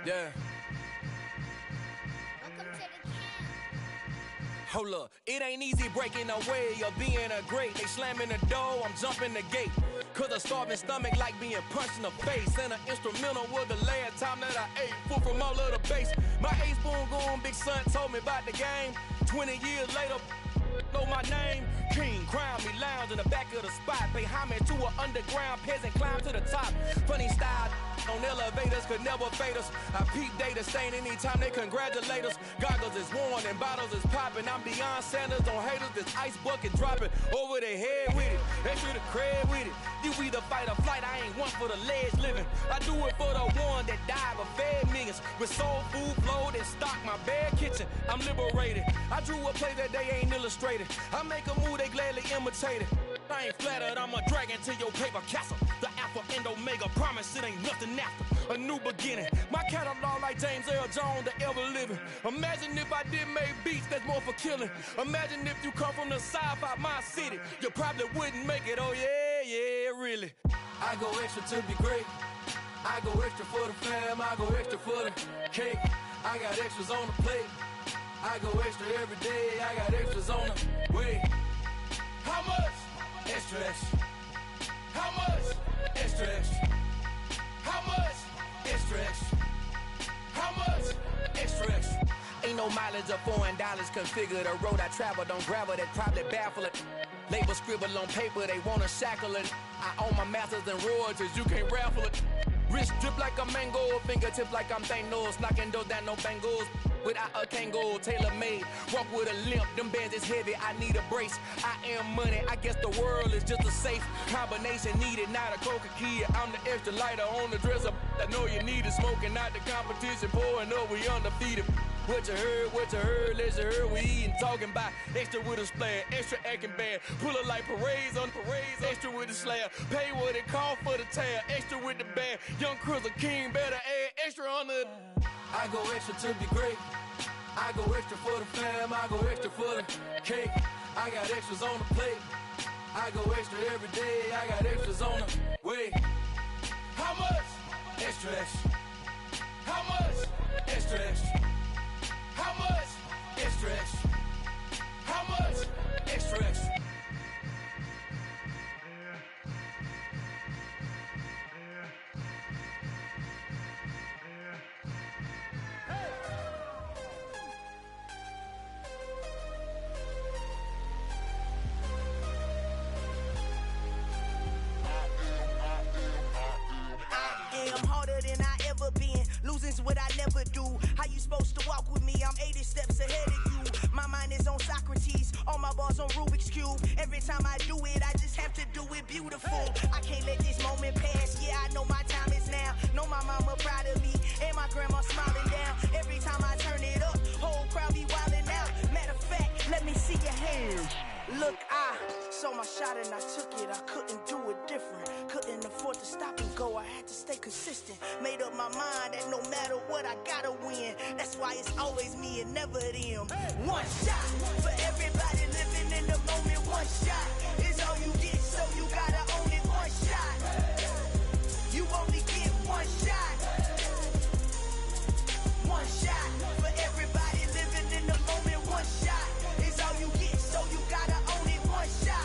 Yeah. Hold up, it ain't easy breaking away or being a great. They slamming the door, I'm jumping the gate. Cause a starving stomach like being punched in the face. And an instrumental was the last time that I ate food from all of the bass. My ace boom goon, big son told me about the game. 20 years later, know my name. King, crown me, lounge in the back of the spot. Pay homage to an underground peasant, climb to the top. Funny style on elevators could never fade us. I peep data stain anytime they congratulate us. Goggles is worn and bottles is popping. I'm beyond Sanders on haters, this ice bucket dropping over their head with it. Extra the cred with it. You either fight or flight, I ain't one for the ledge living. I do it for the one that died but fed millions. With soul food flowed and stock my bad kitchen. I'm liberated. I drew a play that they ain't illustrated. I make a move, they gladly imitate it. I ain't flattered, I'm a dragon to your paper castle. The Alpha and Omega, promise it ain't nothing after. A new beginning. My catalog like James Earl Jones, the ever living. Imagine if I did make beats that's more for killing. Imagine if you come from the south out my city. You probably wouldn't make it, oh yeah, really. I go extra to be great. I go extra for the fam, I go extra for the cake. I got extras on the plate. I go extra every day, I got extras on the way. How much? Extra, extra. How much? Extra, extra. How much? Extra, extra. How much? Extra, extra. Ain't no mileage of $4 configure the road I travel. Don't gravel that probably baffle it. Label scribble on paper, they wanna shackle it. I own my masters and royalties, you can't raffle it. Wrist drip like a mango, fingertip like I'm Thanos. Knocking doors down, no bangles. Without a Kango, tailor-made. Walk with a limp, them bands is heavy, I need a brace. I am money, I guess the world is just a safe combination needed, not a coca key. I'm the extra lighter on the dresser. I know you need it, smoking out the competition, pouring up, we undefeated. What you heard, let's you heard, we eatin', talking about extra with a splash, extra acting bad, pull it like parades on parades, extra with the slab, pay what it cost for the tab, extra with the band, young Chris a king, better add extra on the. I go extra to be great, I go extra for the fam, I go extra for the cake, I got extras on the plate, I go extra every day, I got extras on the way. How much? Extra, extra. How much? Extra, extra. How much? Extra, extra. How much? Extra, extra. I'm harder than I ever been. Losing's what I never do. How you supposed to walk with me? I'm 80 steps ahead of you. My mind is on Socrates, all my bars on Rubik's Cube. Every time I do it, I just have to do it beautiful. I can't let this moment pass. Yeah, I know my time is now. Know my mama proud of me, and my grandma smiling down. Every time I turn it up, whole crowd be wildin' out. Matter of fact, let me see your hands. Look, I saw my shot and I took it. I couldn't do it different. Couldn't afford to stop and go. I had to stay consistent. Made up my mind that no matter what, I gotta win. That's why it's always me and never them. One shot for everybody living in the moment. One shot is all you get, so you gotta own it. One shot. You only get one shot. One shot for everybody living in the moment. One shot is all you get, so you gotta own it. One shot.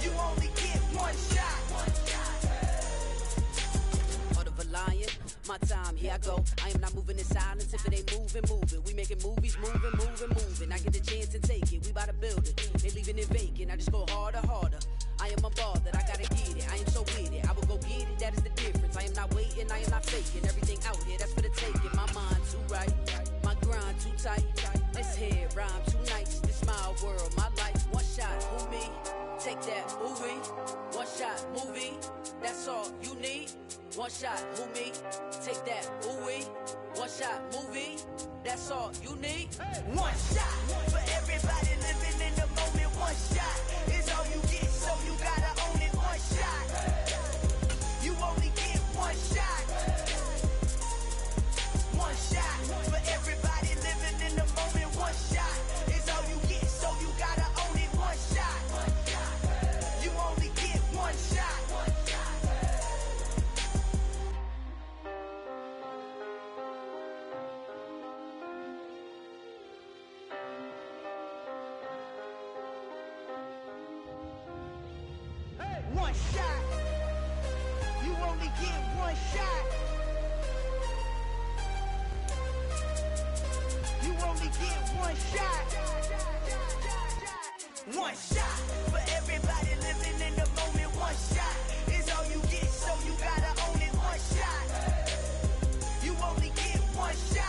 You only get one shot. Heart of a lion, my time, here I go. I am not moving in silence. If it ain't moving, moving. We making movies, moving. I get the chance to take it. We bout to build it. They leaving it vacant. I just go harder. I am a ball that I gotta get it. I am so with it. I will go get it. That is the difference. I am not waiting. I am not faking. Everything out here, that's for the taking. My mind too right. My grind too tight. This head rhyme too nice. This my world, my life. One shot, who me? Take that movie. One shot, movie. That's all you need. One shot, who me? Take that movie. One shot, movie. That's all you need. One shot for everybody living in the moment. One shot is all you get, so you gotta own it. One shot. You only get one shot. One shot for everybody living in the moment. One shot is all you get, so you gotta own it. One shot. You only get one shot. one shot. You only get one shot. You only get one shot. One shot for everybody living in the moment. One shot is all you get, so you gotta own it. One shot. You only get one shot.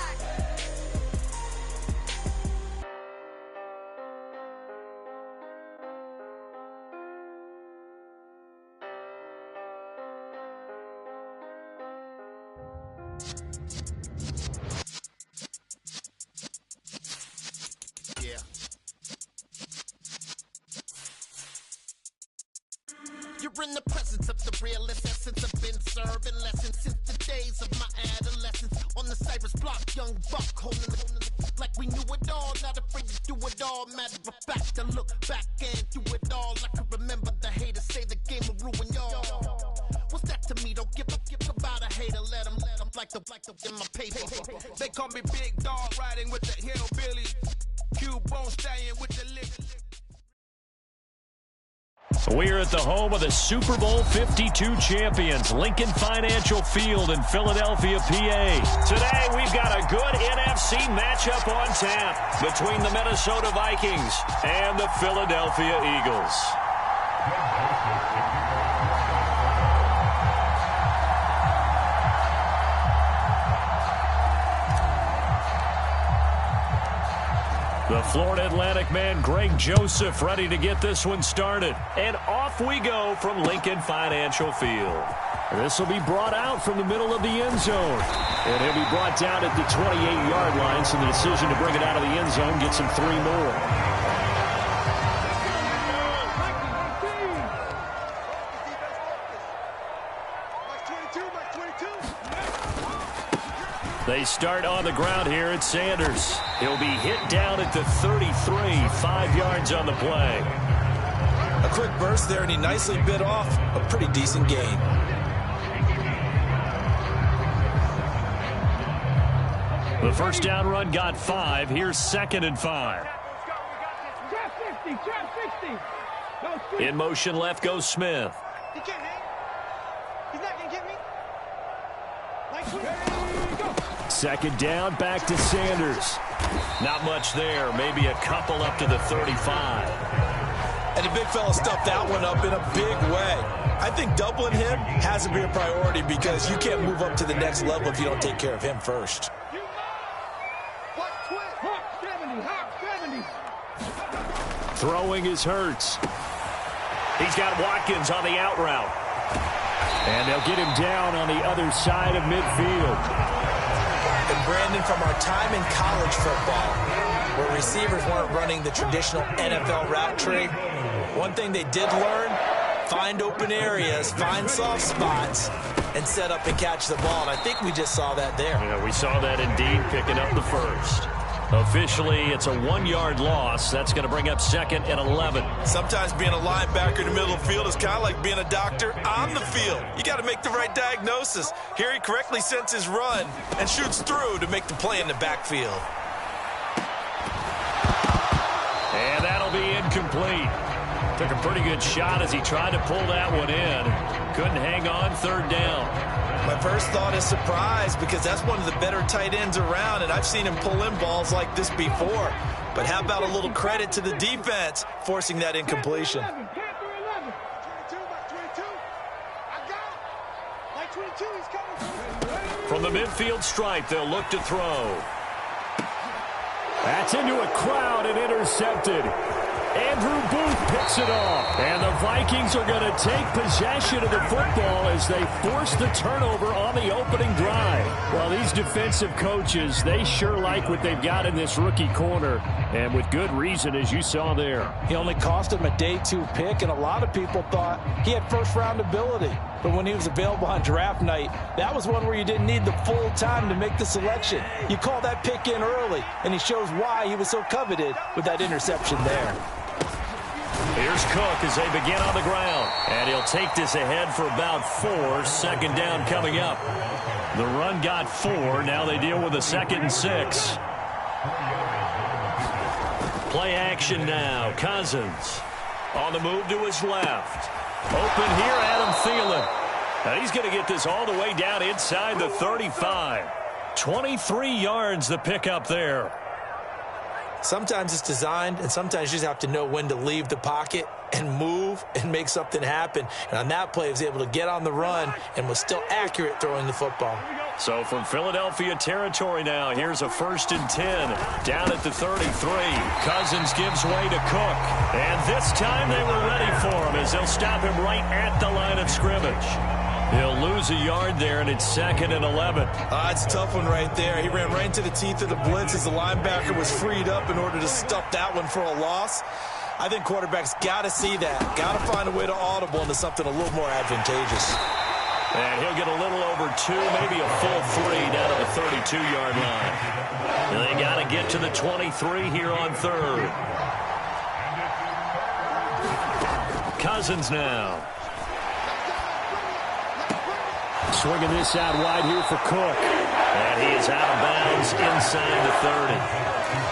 Yeah. You're in the presence of the realest essence. I've been serving lessons since the days of my adolescence. On the Cypress block, young buck holding it like we knew it all. Not afraid to do it all. Matter of fact, I look back and do it all. I can remember the haters say the game will ruin y'all. What's that to me? Don't give about a hater. Let them like the in my paper. They call me Big Dog, riding with the hillbilly. Q-Bone Stallion with the lick. We're at the home of the Super Bowl 52 champions, Lincoln Financial Field in Philadelphia, PA. Today, we've got a good NFC matchup on tap between the Minnesota Vikings and the Philadelphia Eagles. The Florida Atlantic man, Greg Joseph, ready to get this one started. And off we go from Lincoln Financial Field. This will be brought out from the middle of the end zone. And he'll be brought down at the 28-yard line, so the decision to bring it out of the end zone gets him 3 more. They start on the ground here at Sanders. He'll be hit down at the 33, 5 yards on the play. A quick burst there, and he nicely bit off a pretty decent gain. The first down run got 5. Here's 2nd and 5. In motion left goes Smith. He can't hang. He's not going to get me. Second down, back to Sanders. Not much there, maybe a couple up to the 35. And the big fella stuffed that one up in a big way. I think doubling him has to be a priority because you can't move up to the next level if you don't take care of him first. Throwing is Hurts. He's got Watkins on the out route. And they'll get him down on the other side of midfield. And Brandon, from our time in college football, where receivers weren't running the traditional NFL route tree, one thing they did learn, find open areas, find soft spots, and set up and catch the ball. And I think we just saw that there. Yeah, we saw that indeed, picking up the first. Officially, it's a 1-yard loss. That's going to bring up 2nd and 11. Sometimes being a linebacker in the middle of the field is kind of like being a doctor on the field. You got to make the right diagnosis. Here he correctly sends his run and shoots through to make the play in the backfield. And that'll be incomplete. Took a pretty good shot as he tried to pull that one in. Couldn't hang on, 3rd down. My first thought is surprise because that's one of the better tight ends around, and I've seen him pull in balls like this before. But how about a little credit to the defense forcing that incompletion? From the midfield stripe, they'll look to throw. That's into a crowd and intercepted. Andrew Booth picks it off. And the Vikings are going to take possession of the football as they force the turnover on the opening drive. Well, these defensive coaches, they sure like what they've got in this rookie corner. And with good reason, as you saw there. He only cost him a day 2 pick, and a lot of people thought he had first-round ability. But when he was available on draft night, that was one where you didn't need the full time to make the selection. You call that pick in early, and he shows why he was so coveted with that interception there. Here's Cook as they begin on the ground. And he'll take this ahead for about 4. 2nd down coming up. The run got 4. Now they deal with a 2nd and 6. Play action now. Cousins on the move to his left. Open here, Adam Thielen. And he's going to get this all the way down inside the 35. 23 yards the pickup there. Sometimes it's designed, and sometimes you just have to know when to leave the pocket and move and make something happen. And on that play, he was able to get on the run and was still accurate throwing the football. So from Philadelphia territory now, here's a 1st and 10 down at the 33. Cousins gives way to Cook. And this time they were ready for him as they'll stop him right at the line of scrimmage. He'll lose a yard there, and it's 2nd and 11. It's a tough one right there. He ran right into the teeth of the blitz as the linebacker was freed up in order to stuff that one for a loss. I think quarterbacks got to see that. Got to find a way to audible into something a little more advantageous. And he'll get a little over 2, maybe a full 3 down to the 32-yard line. And they got to get to the 23 here on 3rd. Cousins now. Swinging this out wide here for Cook. And he is out of bounds inside the 30.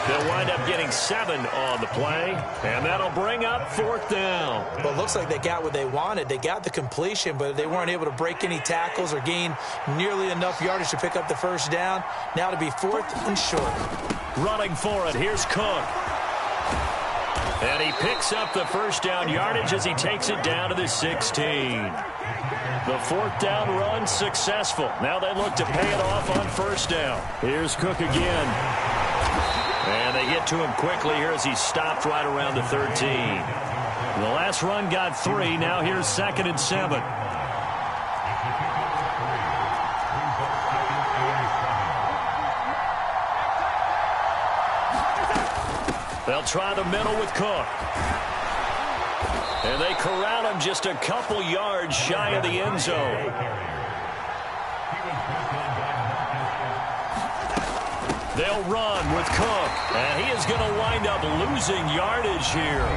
They'll wind up getting 7 on the play, and that'll bring up 4th down. Well, it looks like they got what they wanted. They got the completion, but they weren't able to break any tackles or gain nearly enough yardage to pick up the 1st down. Now to be 4th and short. Running for it, here's Cook. And he picks up the 1st down yardage as he takes it down to the 16. The 4th down run successful. Now they look to pay it off on 1st down. Here's Cook again. And they get to him quickly here as he stopped right around the 13. The last run got 3. Now here's 2nd and 7. They'll try the middle with Cook. And they corral him just a couple yards shy of the end zone. They'll run with Cook. And he is going to wind up losing yardage here,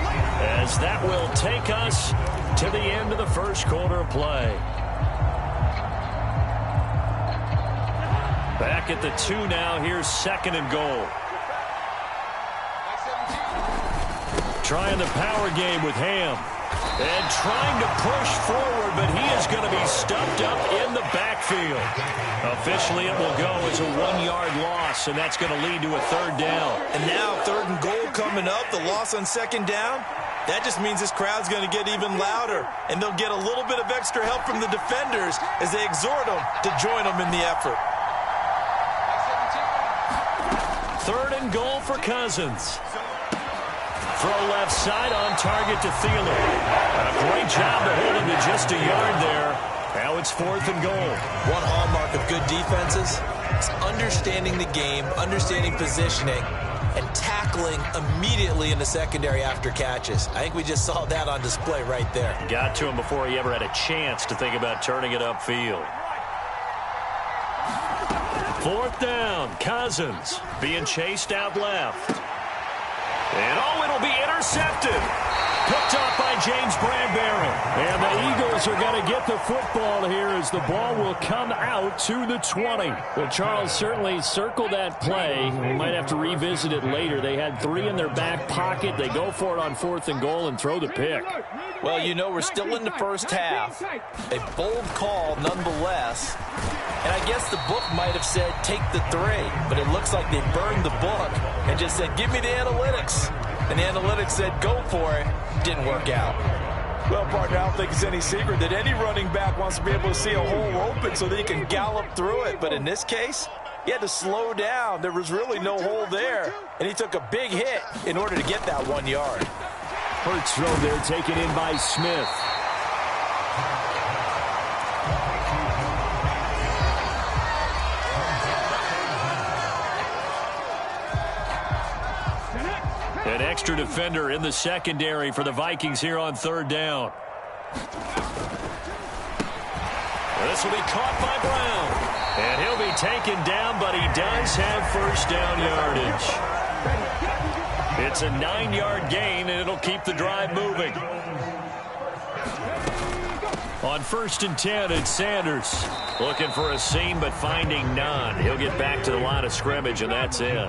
as that will take us to the end of the 1st quarter of play. Back at the 2 now. Here's 2nd and goal. Trying the power game with Ham. And trying to push forward, but he is going to be stuffed up in the backfield. Officially, it will go as a 1-yard loss, and that's going to lead to a 3rd down. And now 3rd and goal coming up, the loss on 2nd down. That just means this crowd's going to get even louder, and they'll get a little bit of extra help from the defenders as they exhort them to join them in the effort. 3rd and goal for Cousins. Throw left side on target to Thielen. A great job to hold him to just a yard there. Now it's 4th and goal. One hallmark of good defenses is understanding the game, understanding positioning, and tackling immediately in the secondary after catches. I think we just saw that on display right there. Got to him before he ever had a chance to think about turning it upfield. 4th down, Cousins being chased out left. And it'll be intercepted. Picked up by James Bradbury. And the Eagles are going to get the football here as the ball will come out to the 20. Well, Charles certainly circled that play. We might have to revisit it later. They had 3 in their back pocket. They go for it on 4th and goal and throw the pick. Well, you know, we're still in the 1st half. A bold call nonetheless. And I guess the book might have said, take the 3. But it looks like they burned the book and just said, give me the analytics. And the analytics said, go for it. Didn't work out. Well, partner, I don't think it's any secret that any running back wants to be able to see a hole open so that he can gallop through it. But in this case, he had to slow down. There was really no hole there. And he took a big hit in order to get that 1 yard. Hurts throw there taken in by Smith. An extra defender in the secondary for the Vikings here on 3rd down. This will be caught by Brown. And he'll be taken down, but he does have 1st down yardage. It's a 9-yard gain, and it'll keep the drive moving. On 1st and 10, it's Sanders. Looking for a seam, but finding none. He'll get back to the line of scrimmage, and that's it.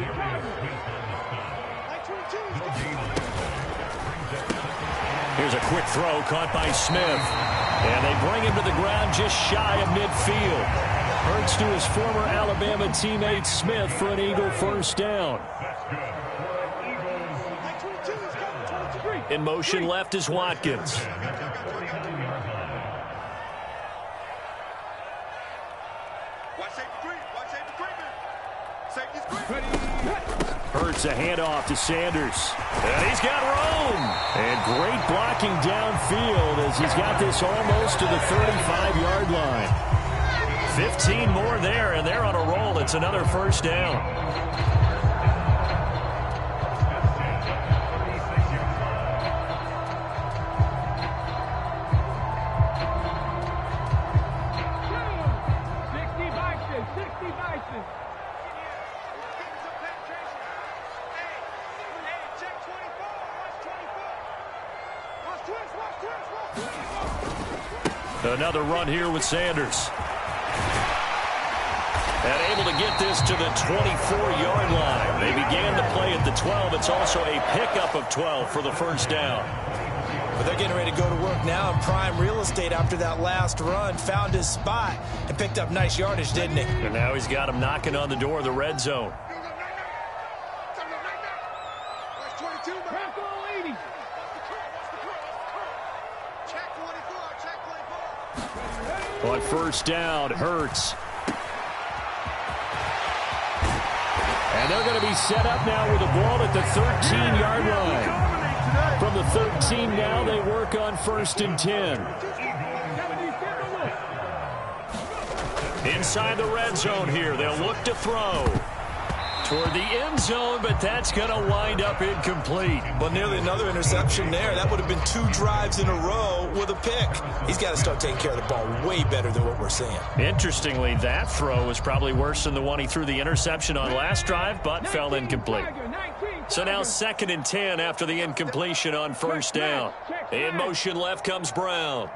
Here's a quick throw caught by Smith. And they bring him to the ground just shy of midfield. Hurts to his former Alabama teammate Smith for an Eagle first down. In motion left is Watkins. Hurts a handoff to Sanders. And he's got room. And great blocking downfield as he's got this almost to the 35-yard line. 15 more there, and they're on a roll. It's another first down. Another run here with Sanders. And able to get this to the 24-yard line. They began the play at the 12. It's also a pickup of 12 for the first down. But they're getting ready to go to work now in prime real estate after that last run. Found his spot and picked up nice yardage, didn't he? And now he's got him knocking on the door of the red zone. On first down, Hurts. And they're going to be set up now with the ball at the 13-yard line. From the 13 now, they work on 1st and 10. Inside the red zone here, they'll look to throw. Toward the end zone, but that's going to wind up incomplete. But nearly another interception there. That would have been 2 drives in a row with a pick. He's got to start taking care of the ball way better than what we're seeing. Interestingly, that throw was probably worse than the one he threw the interception on last drive, but fell incomplete. So now 2nd and 10 after the incompletion on first down. In motion left comes Brown.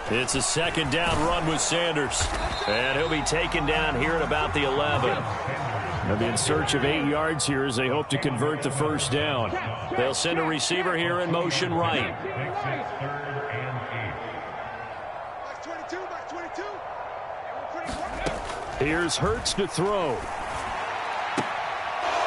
It's a 2nd down run with Sanders. And he'll be taken down here at about the 11. They'll be in search of 8 yards here as they hope to convert the first down. They'll send a receiver here in motion right. Here's Hurts to throw.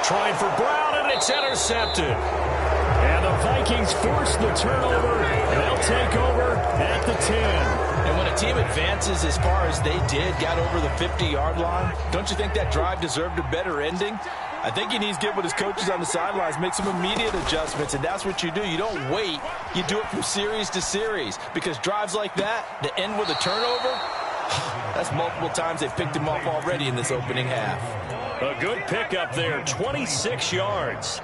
Trying for Brown, and it's intercepted. And the Vikings force the turnover. They'll take over at the 10. And when a team advances as far as they did, got over the 50-yard line, don't you think that drive deserved a better ending? I think he needs to get with his coaches on the sidelines, make some immediate adjustments, and that's what you do. You don't wait. You do it from series to series, because drives like that, to end with a turnover, that's multiple times they've picked him off already in this opening half. A good pickup there, 26 yards.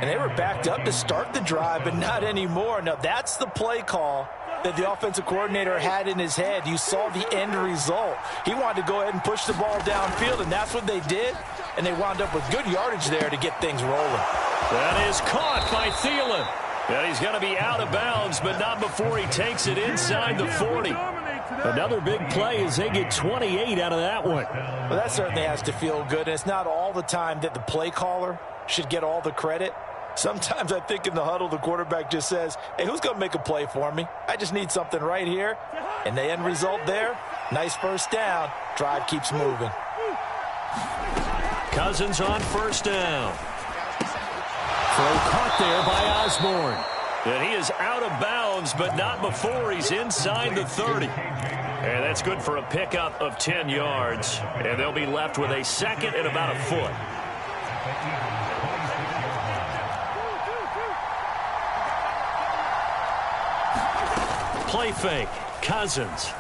And they were backed up to start the drive, but not anymore. Now, that's the play call that the offensive coordinator had in his head. You saw the end result. He wanted to go ahead and push the ball downfield, and that's what they did. And they wound up with good yardage there to get things rolling. That is caught by Thielen. And he's going to be out of bounds, but not before he takes it inside the 40. Another big play as they get 28 out of that one. Well, that certainly has to feel good. And it's not all the time that the play caller should get all the credit. Sometimes I think in the huddle, the quarterback just says, hey, who's going to make a play for me? I just need something right here. And the end result there, nice first down. Drive keeps moving. Cousins on first down. Throw caught there by Osborne. And he is out of bounds, but not before he's inside the 30. And that's good for a pickup of 10 yards. And they'll be left with a 2nd and about a foot. Play fake. Cousins.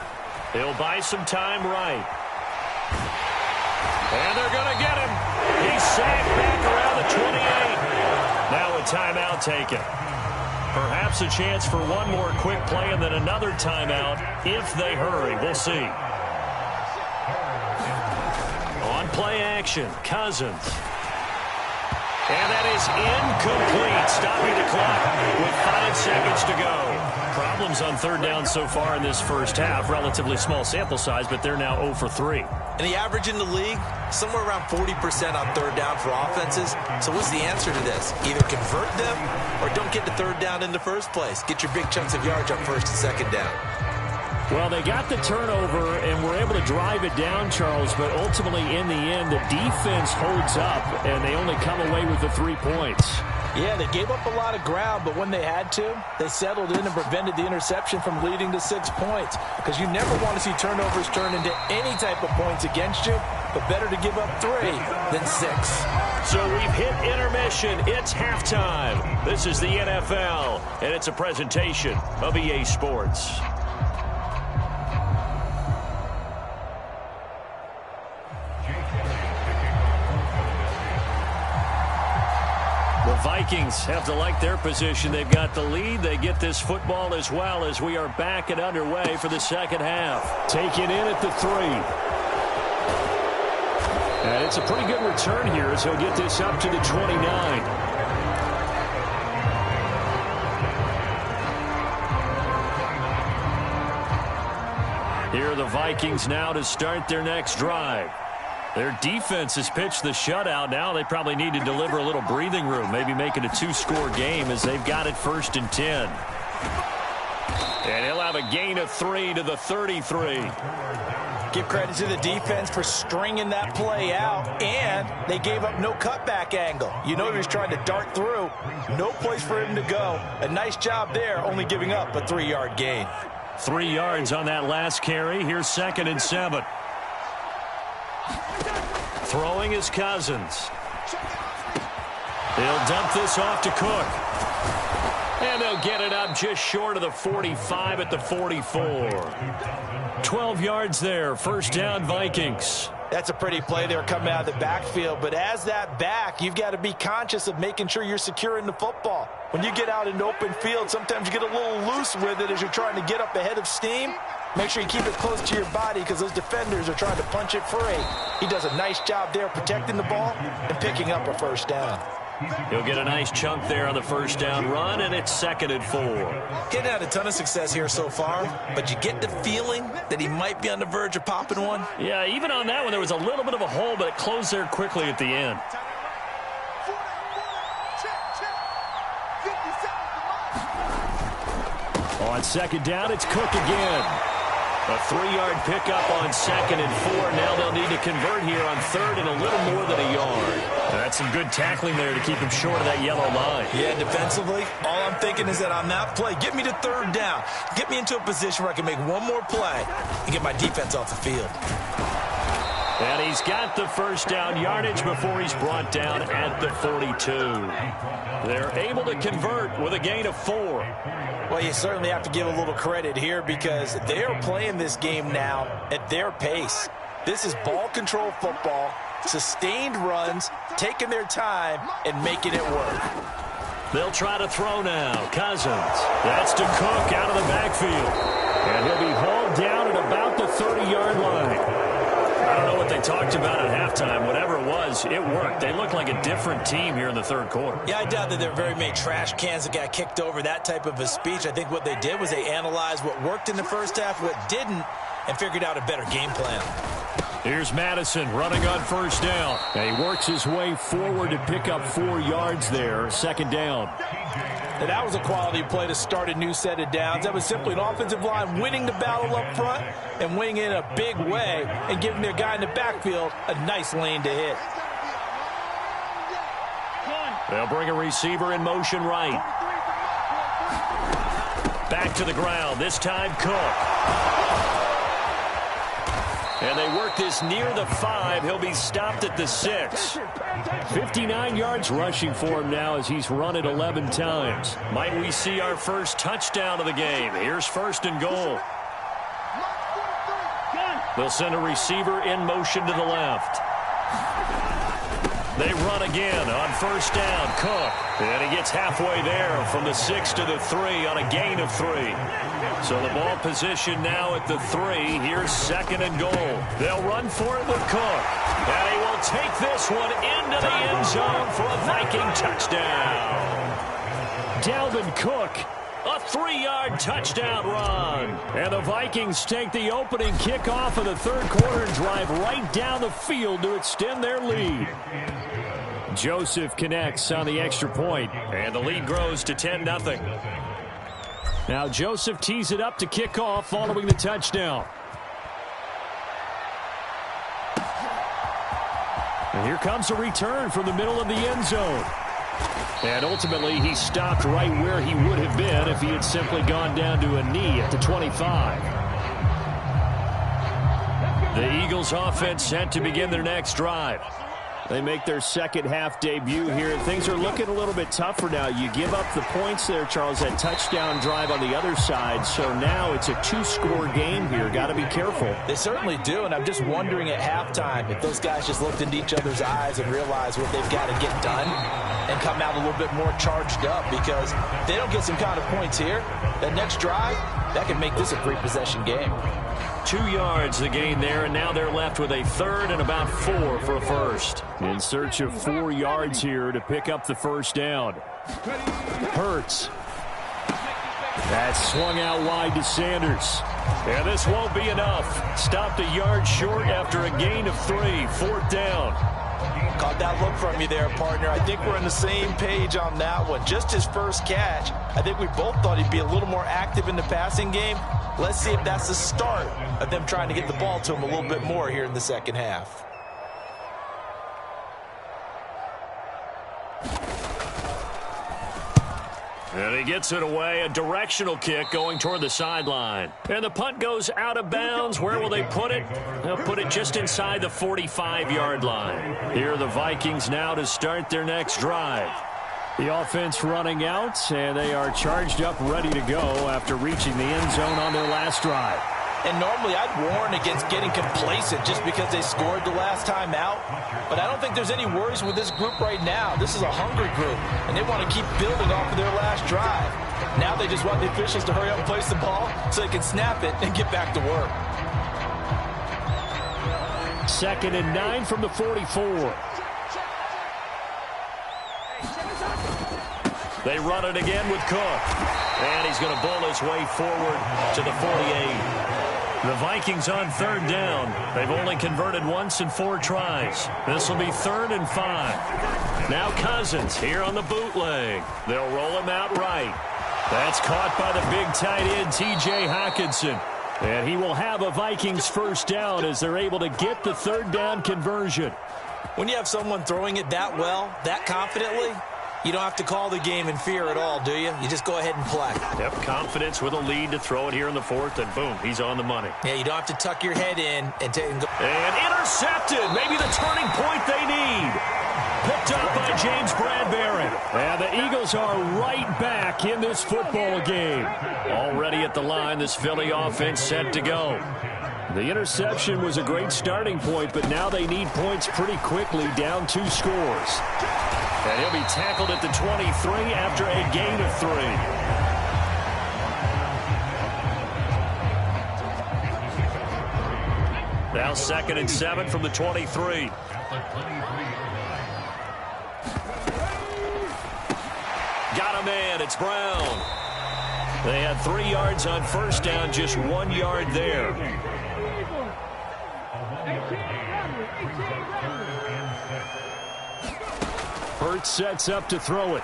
They'll buy some time right. And they're going to get him. He's sacked back around the 28. Now a timeout taken. Perhaps a chance for one more quick play and then another timeout if they hurry. We'll see. On play action, Cousins. And that is incomplete, stopping the clock with 5 seconds to go. Problem problems on third down so far in this first half. Relatively small sample size, but they're now 0 for 3. And the average in the league, somewhere around 40% on third down for offenses. So what's the answer to this? Either convert them or don't get to third down in the first place. Get your big chunks of yards on first and second down. Well, they got the turnover and were able to drive it down, Charles, but ultimately in the end, the defense holds up, and they only come away with the 3 points. Yeah, they gave up a lot of ground, but when they had to, they settled in and prevented the interception from leading to 6 points. Because you never want to see turnovers turn into any type of points against you, but better to give up 3 than 6. So we've hit intermission. It's halftime. This is the NFL, and it's a presentation of EA Sports. The Vikings have to like their position. They've got the lead. They get this football as well as we are back and underway for the second half. Taken in at the 3. And it's a pretty good return here as he'll get this up to the 29. Here are the Vikings now to start their next drive. Their defense has pitched the shutout. Now they probably need to deliver a little breathing room, maybe make it a 2-score game as they've got it 1st and 10. And he'll have a gain of 3 to the 33. Give credit to the defense for stringing that play out, and they gave up no cutback angle. You know he was trying to dart through. No place for him to go. A nice job there, only giving up a 3-yard gain. 3 yards on that last carry. Here's 2nd and 7. Throwing is Cousins. They'll dump this off to Cook. And they'll get it up just short of the 45 at the 44. 12 yards there. 1st down, Vikings. That's a pretty play there coming out of the backfield. But as that back, you've got to be conscious of making sure you're securing the football. When you get out in the open field, sometimes you get a little loose with it as you're trying to get up ahead of steam. Make sure you keep it close to your body because those defenders are trying to punch it free. He does a nice job there protecting the ball and picking up a 1st down. He'll get a nice chunk there on the 1st down run, and it's 2nd and 4. Getting had a ton of success here so far, but you get the feeling that he might be on the verge of popping one. Yeah, even on that one, there was a little bit of a hole, but it closed there quickly at the end. On 2nd down, it's Cook again. A 3-yard pickup on 2nd and 4. Now they'll need to convert here on 3rd and a little more than a yard. That's some good tackling there to keep him short of that yellow line. Yeah, defensively, all I'm thinking is that on that play, get me to 3rd down. Get me into a position where I can make one more play and get my defense off the field. And he's got the 1st down yardage before he's brought down at the 42. They're able to convert with a gain of 4. Well, you certainly have to give a little credit here because they are playing this game now at their pace. This is ball control football, sustained runs, taking their time, and making it work. They'll try to throw now. Cousins. That's to Cook out of the backfield. And he'll be hauled down at about the 30-yard line. I don't know what they talked about at halftime. Whatever it was, it worked. They look like a different team here in the 3rd quarter. Yeah, I doubt that there are very many trash cans that got kicked over, that type of a speech. I think what they did was they analyzed what worked in the first half, what didn't, and figured out a better game plan. Here's Madison running on 1st down. And he works his way forward to pick up 4 yards there. 2nd down. And that was a quality play to start a new set of downs. That was simply an offensive line winning the battle up front and winning in a big way and giving their guy in the backfield a nice lane to hit. They'll bring a receiver in motion right. Back to the ground. This time Cook. And they work this near the 5. He'll be stopped at the 6. 59 yards rushing for him now as he's run it 11 times. Might we see our first touchdown of the game? Here's 1st and goal. They'll send a receiver in motion to the left. They run again on 1st down. Cook. And he gets halfway there from the 6 to the 3 on a gain of 3. So the ball position now at the 3. Here's 2nd and goal. They'll run for it with Cook. And he will take this one into the end zone for a Viking touchdown. Dalvin Cook, a 3-yard touchdown run. And the Vikings take the opening kickoff of the third quarter and drive right down the field to extend their lead. Joseph connects on the extra point, and the lead grows to 10-0. Now Joseph tees it up to kick off following the touchdown. And here comes a return from the middle of the end zone. And ultimately, he stopped right where he would have been if he had simply gone down to a knee at the 25. The Eagles offense set to begin their next drive. They make their second half debut here, and things are looking a little bit tougher now. You give up the points there, Charles, that touchdown drive on the other side, so now it's a 2-score game here. Got to be careful. They certainly do, and I'm just wondering at halftime if those guys just looked into each other's eyes and realized what they've got to get done and come out a little bit more charged up, because if they don't get some kind of points here, that next drive, that can make this a 3-possession game. 2 yards the gain there, and now they're left with a third and about 4 for a first. In search of 4 yards here to pick up the first down. Hurts. That's swung out wide to Sanders. And this won't be enough. Stopped a yard short after a gain of 3. 4th down. Caught that look from you there, partner. I think we're on the same page on that one. Just his first catch. I think we both thought he'd be a little more active in the passing game. Let's see if that's the start of them trying to get the ball to him a little bit more here in the second half. And he gets it away, a directional kick going toward the sideline. And the punt goes out of bounds. Where will they put it? They'll put it just inside the 45-yard line. Here are the Vikings now to start their next drive. The offense running out, and they are charged up, ready to go after reaching the end zone on their last drive. And normally I'd warn against getting complacent just because they scored the last time out. But I don't think there's any worries with this group right now. This is a hungry group, and they want to keep building off of their last drive. Now they just want the officials to hurry up and place the ball so they can snap it and get back to work. 2nd and 9 from the 44. They run it again with Cook. And he's going to bull his way forward to the 48. The Vikings on 3rd down. They've only converted once in 4 tries. This will be 3rd and 5. Now Cousins here on the bootleg. They'll roll him out right. That's caught by the big tight end, T.J. Hockenson. And he will have a Vikings first down as they're able to get the 3rd down conversion. When you have someone throwing it that well, that confidently, you don't have to call the game in fear at all, do you? You just go ahead and play. Yep, confidence with a lead to throw it here in the 4th, and boom, he's on the money. Yeah, you don't have to tuck your head in and take and go. And intercepted. Maybe the turning point they need. Picked up by James Bradbury. And the Eagles are right back in this football game. Already at the line, this Philly offense set to go. The interception was a great starting point, but now they need points pretty quickly, down 2 scores. And he'll be tackled at the 23 after a gain of 3. Now 2nd and 7 from the 23. Got a man. It's Brown. They had 3 yards on first down, just 1 yard there. Hurts sets up to throw it.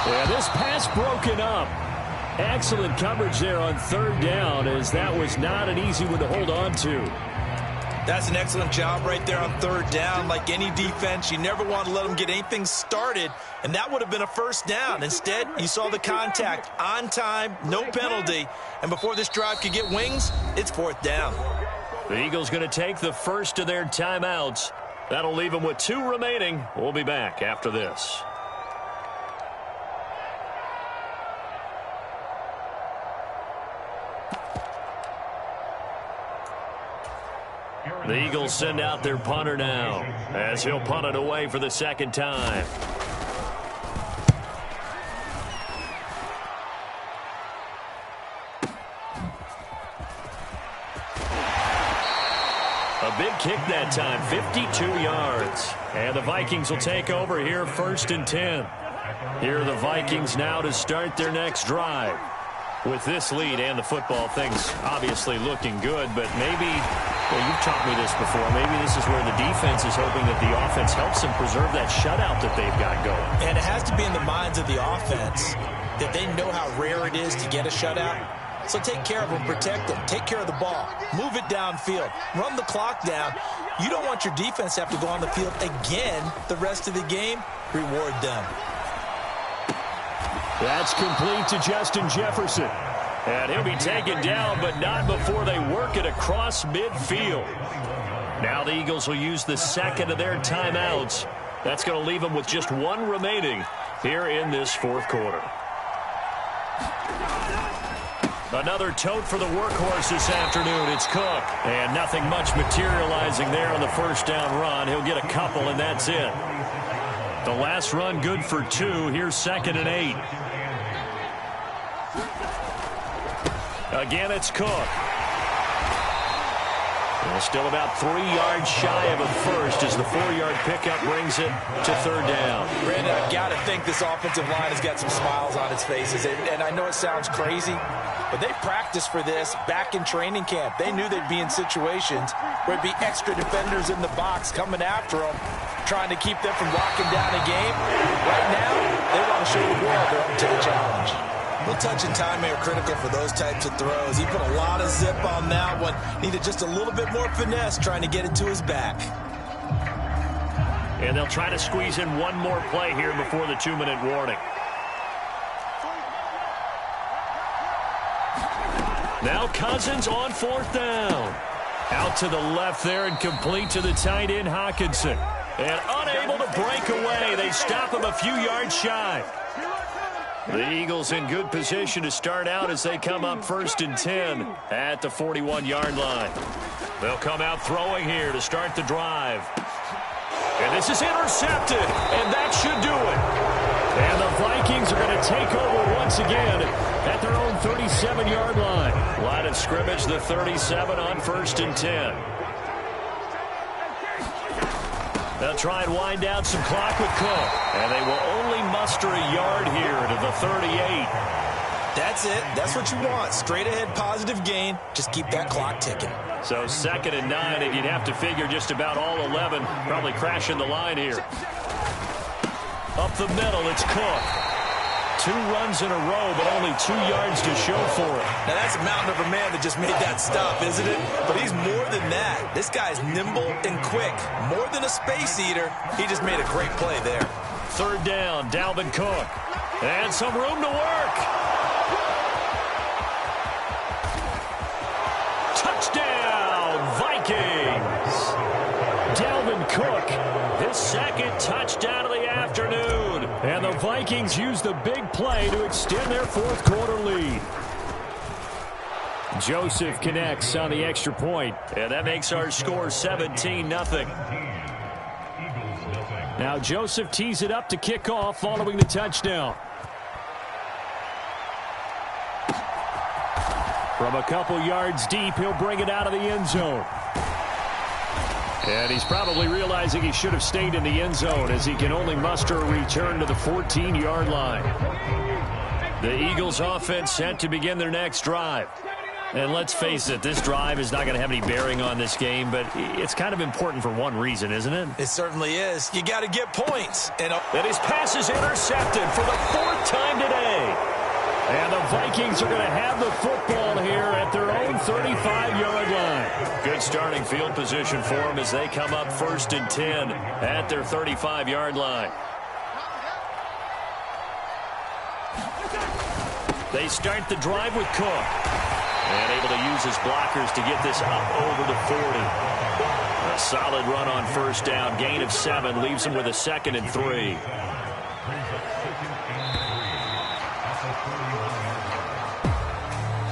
And this pass broken up. Excellent coverage there on 3rd down, as that was not an easy one to hold on to. That's an excellent job right there on 3rd down. Like any defense, you never want to let them get anything started, and that would have been a first down. Instead, you saw the contact on time, no penalty, and before this drive could get wings, it's 4th down. The Eagles going to take the first of their timeouts. That'll leave them with 2 remaining. We'll be back after this. The Eagles send out their punter now, as he'll punt it away for the 2nd time. A big kick that time, 52 yards. And the Vikings will take over here 1st and 10. Here are the Vikings now to start their next drive. With this lead and the football, things obviously looking good, but maybe, well, you've taught me this before, maybe this is where the defense is hoping that the offense helps them preserve that shutout that they've got going. And it has to be in the minds of the offense that they know how rare it is to get a shutout. So take care of them, protect them, take care of the ball, move it downfield, run the clock down. You don't want your defense to have to go on the field again the rest of the game. Reward them. That's complete to Justin Jefferson. And he'll be taken down, but not before they work it across midfield. Now the Eagles will use the second of their timeouts. That's going to leave them with just one remaining here in this fourth quarter. Another tote for the workhorse this afternoon. It's Cook. And nothing much materializing there on the first down run. He'll get a couple, and that's it. The last run good for 2. Here's 2nd and 8. Again, it's Cook. And still about 3 yards shy of a first as the 4-yard pickup brings it to 3rd down. Brandon, I've got to think this offensive line has got some smiles on its faces. And I know it sounds crazy, but they practiced for this back in training camp. They knew they'd be in situations where it'd be extra defenders in the box coming after them, trying to keep them from locking down a game. Right now, they want to show the world they're up to the challenge. Well, touch and timing are critical for those types of throws. He put a lot of zip on that one. Needed just a little bit more finesse trying to get it to his back. And they'll try to squeeze in one more play here before the 2-minute warning. Now Cousins on 4th down. Out to the left there and complete to the tight end Hockenson. And unable to break away. They stop him a few yards shy. The Eagles in good position to start out as they come up 1st and 10 at the 41-yard line. They'll come out throwing here to start the drive. And this is intercepted, and that should do it. And the Vikings are going to take over once again at their own 37-yard line. Line of scrimmage, the 37 on 1st and 10. They'll try and wind down some clock with Cook. And they will only muster a yard here to the 38. That's it. That's what you want. Straight ahead positive gain. Just keep that clock ticking. So 2nd and 9, and you'd have to figure just about all 11 probably crashing the line here. Up the middle, it's Cook. 2 runs in a row, but only 2 yards to show for it. Now, that's a mountain of a man that just made that stop, isn't it? But he's more than that. This guy's nimble and quick. More than a space eater. He just made a great play there. 3rd down, Dalvin Cook. And some room to work. Touchdown, Vikings. Dalvin Cook, his 2nd touchdown of the afternoon. And the Vikings use the big play to extend their 4th quarter lead. Joseph connects on the extra point. And that makes our score 17-0. Now Joseph tees it up to kick off following the touchdown. From a couple yards deep, he'll bring it out of the end zone. And he's probably realizing he should have stayed in the end zone as he can only muster a return to the 14-yard line. The Eagles offense set to begin their next drive. And let's face it, this drive is not going to have any bearing on this game, but it's kind of important for one reason, isn't it? It certainly is. You got to get points. And his pass is intercepted for the 4th time today. And the Vikings are going to have the football here at their own 35-yard line. Good starting field position for them as they come up 1st and 10 at their 35-yard line. They start the drive with Cook. And able to use his blockers to get this up over the 40. A solid run on 1st down. Gain of 7 leaves him with a 2nd and 3.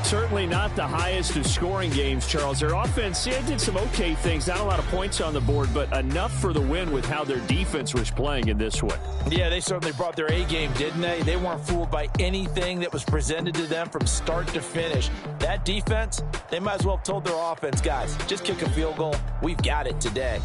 Certainly not the highest of scoring games, Charles. Their offense did some okay things. Not a lot of points on the board, but enough for the win with how their defense was playing in this one. Yeah, they certainly brought their A game, didn't they? They weren't fooled by anything that was presented to them from start to finish. That defense, they might as well have told their offense, guys, just kick a field goal. We've got it today.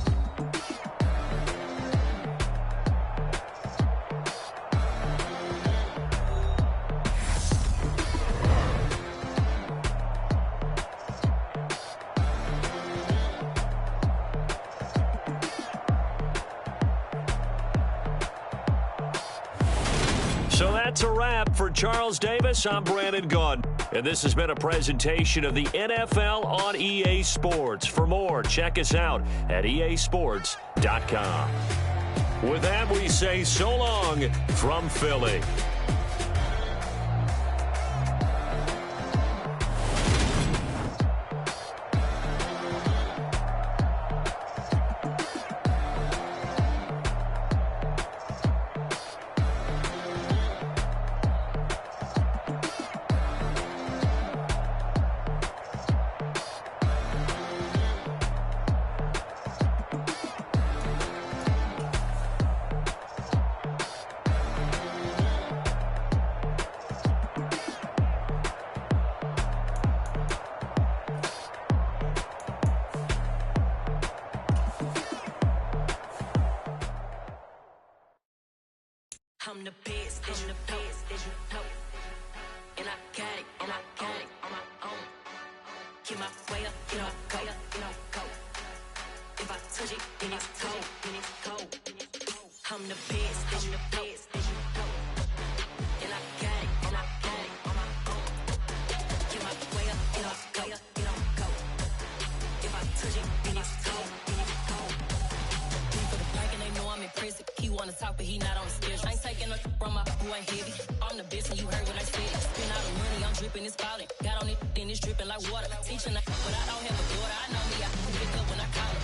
a wrap. For Charles Davis, I'm Brandon Gunn. And this has been a presentation of the NFL on EA Sports. For more, check us out at easports.com. With that, we say so long from Philly. I'm the best, I'm the best, as you know. And I got it, and I got it on my own. Get my way up, get up, go, go. If I touch it, then it's cold, then it's cold. I'm the best, I'm the best, as you know. And I got it, and I got it on my own. Get my way up, get up, go. If I touch it, then it's cold, then it's cold. For the blank and they know I'm impressive. He wanna talk, but he not on the schedule. I ain't taking no from my who ain't heavy. I'm the best and you heard what I said. Spend all the money, I'm dripping, it's falling. Got on it, then it's dripping like water. Teaching but I don't have a daughter. I know me, I can pick up when I call her.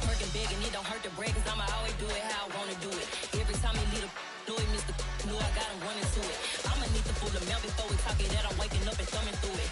Working big and it don't hurt to break, cause I'ma always do it how I wanna do it. Every time he lead a do it, Mr. Knew I got him running to it. I'ma need to pull the mail before we talk it that I'm waking up and thumbing through it.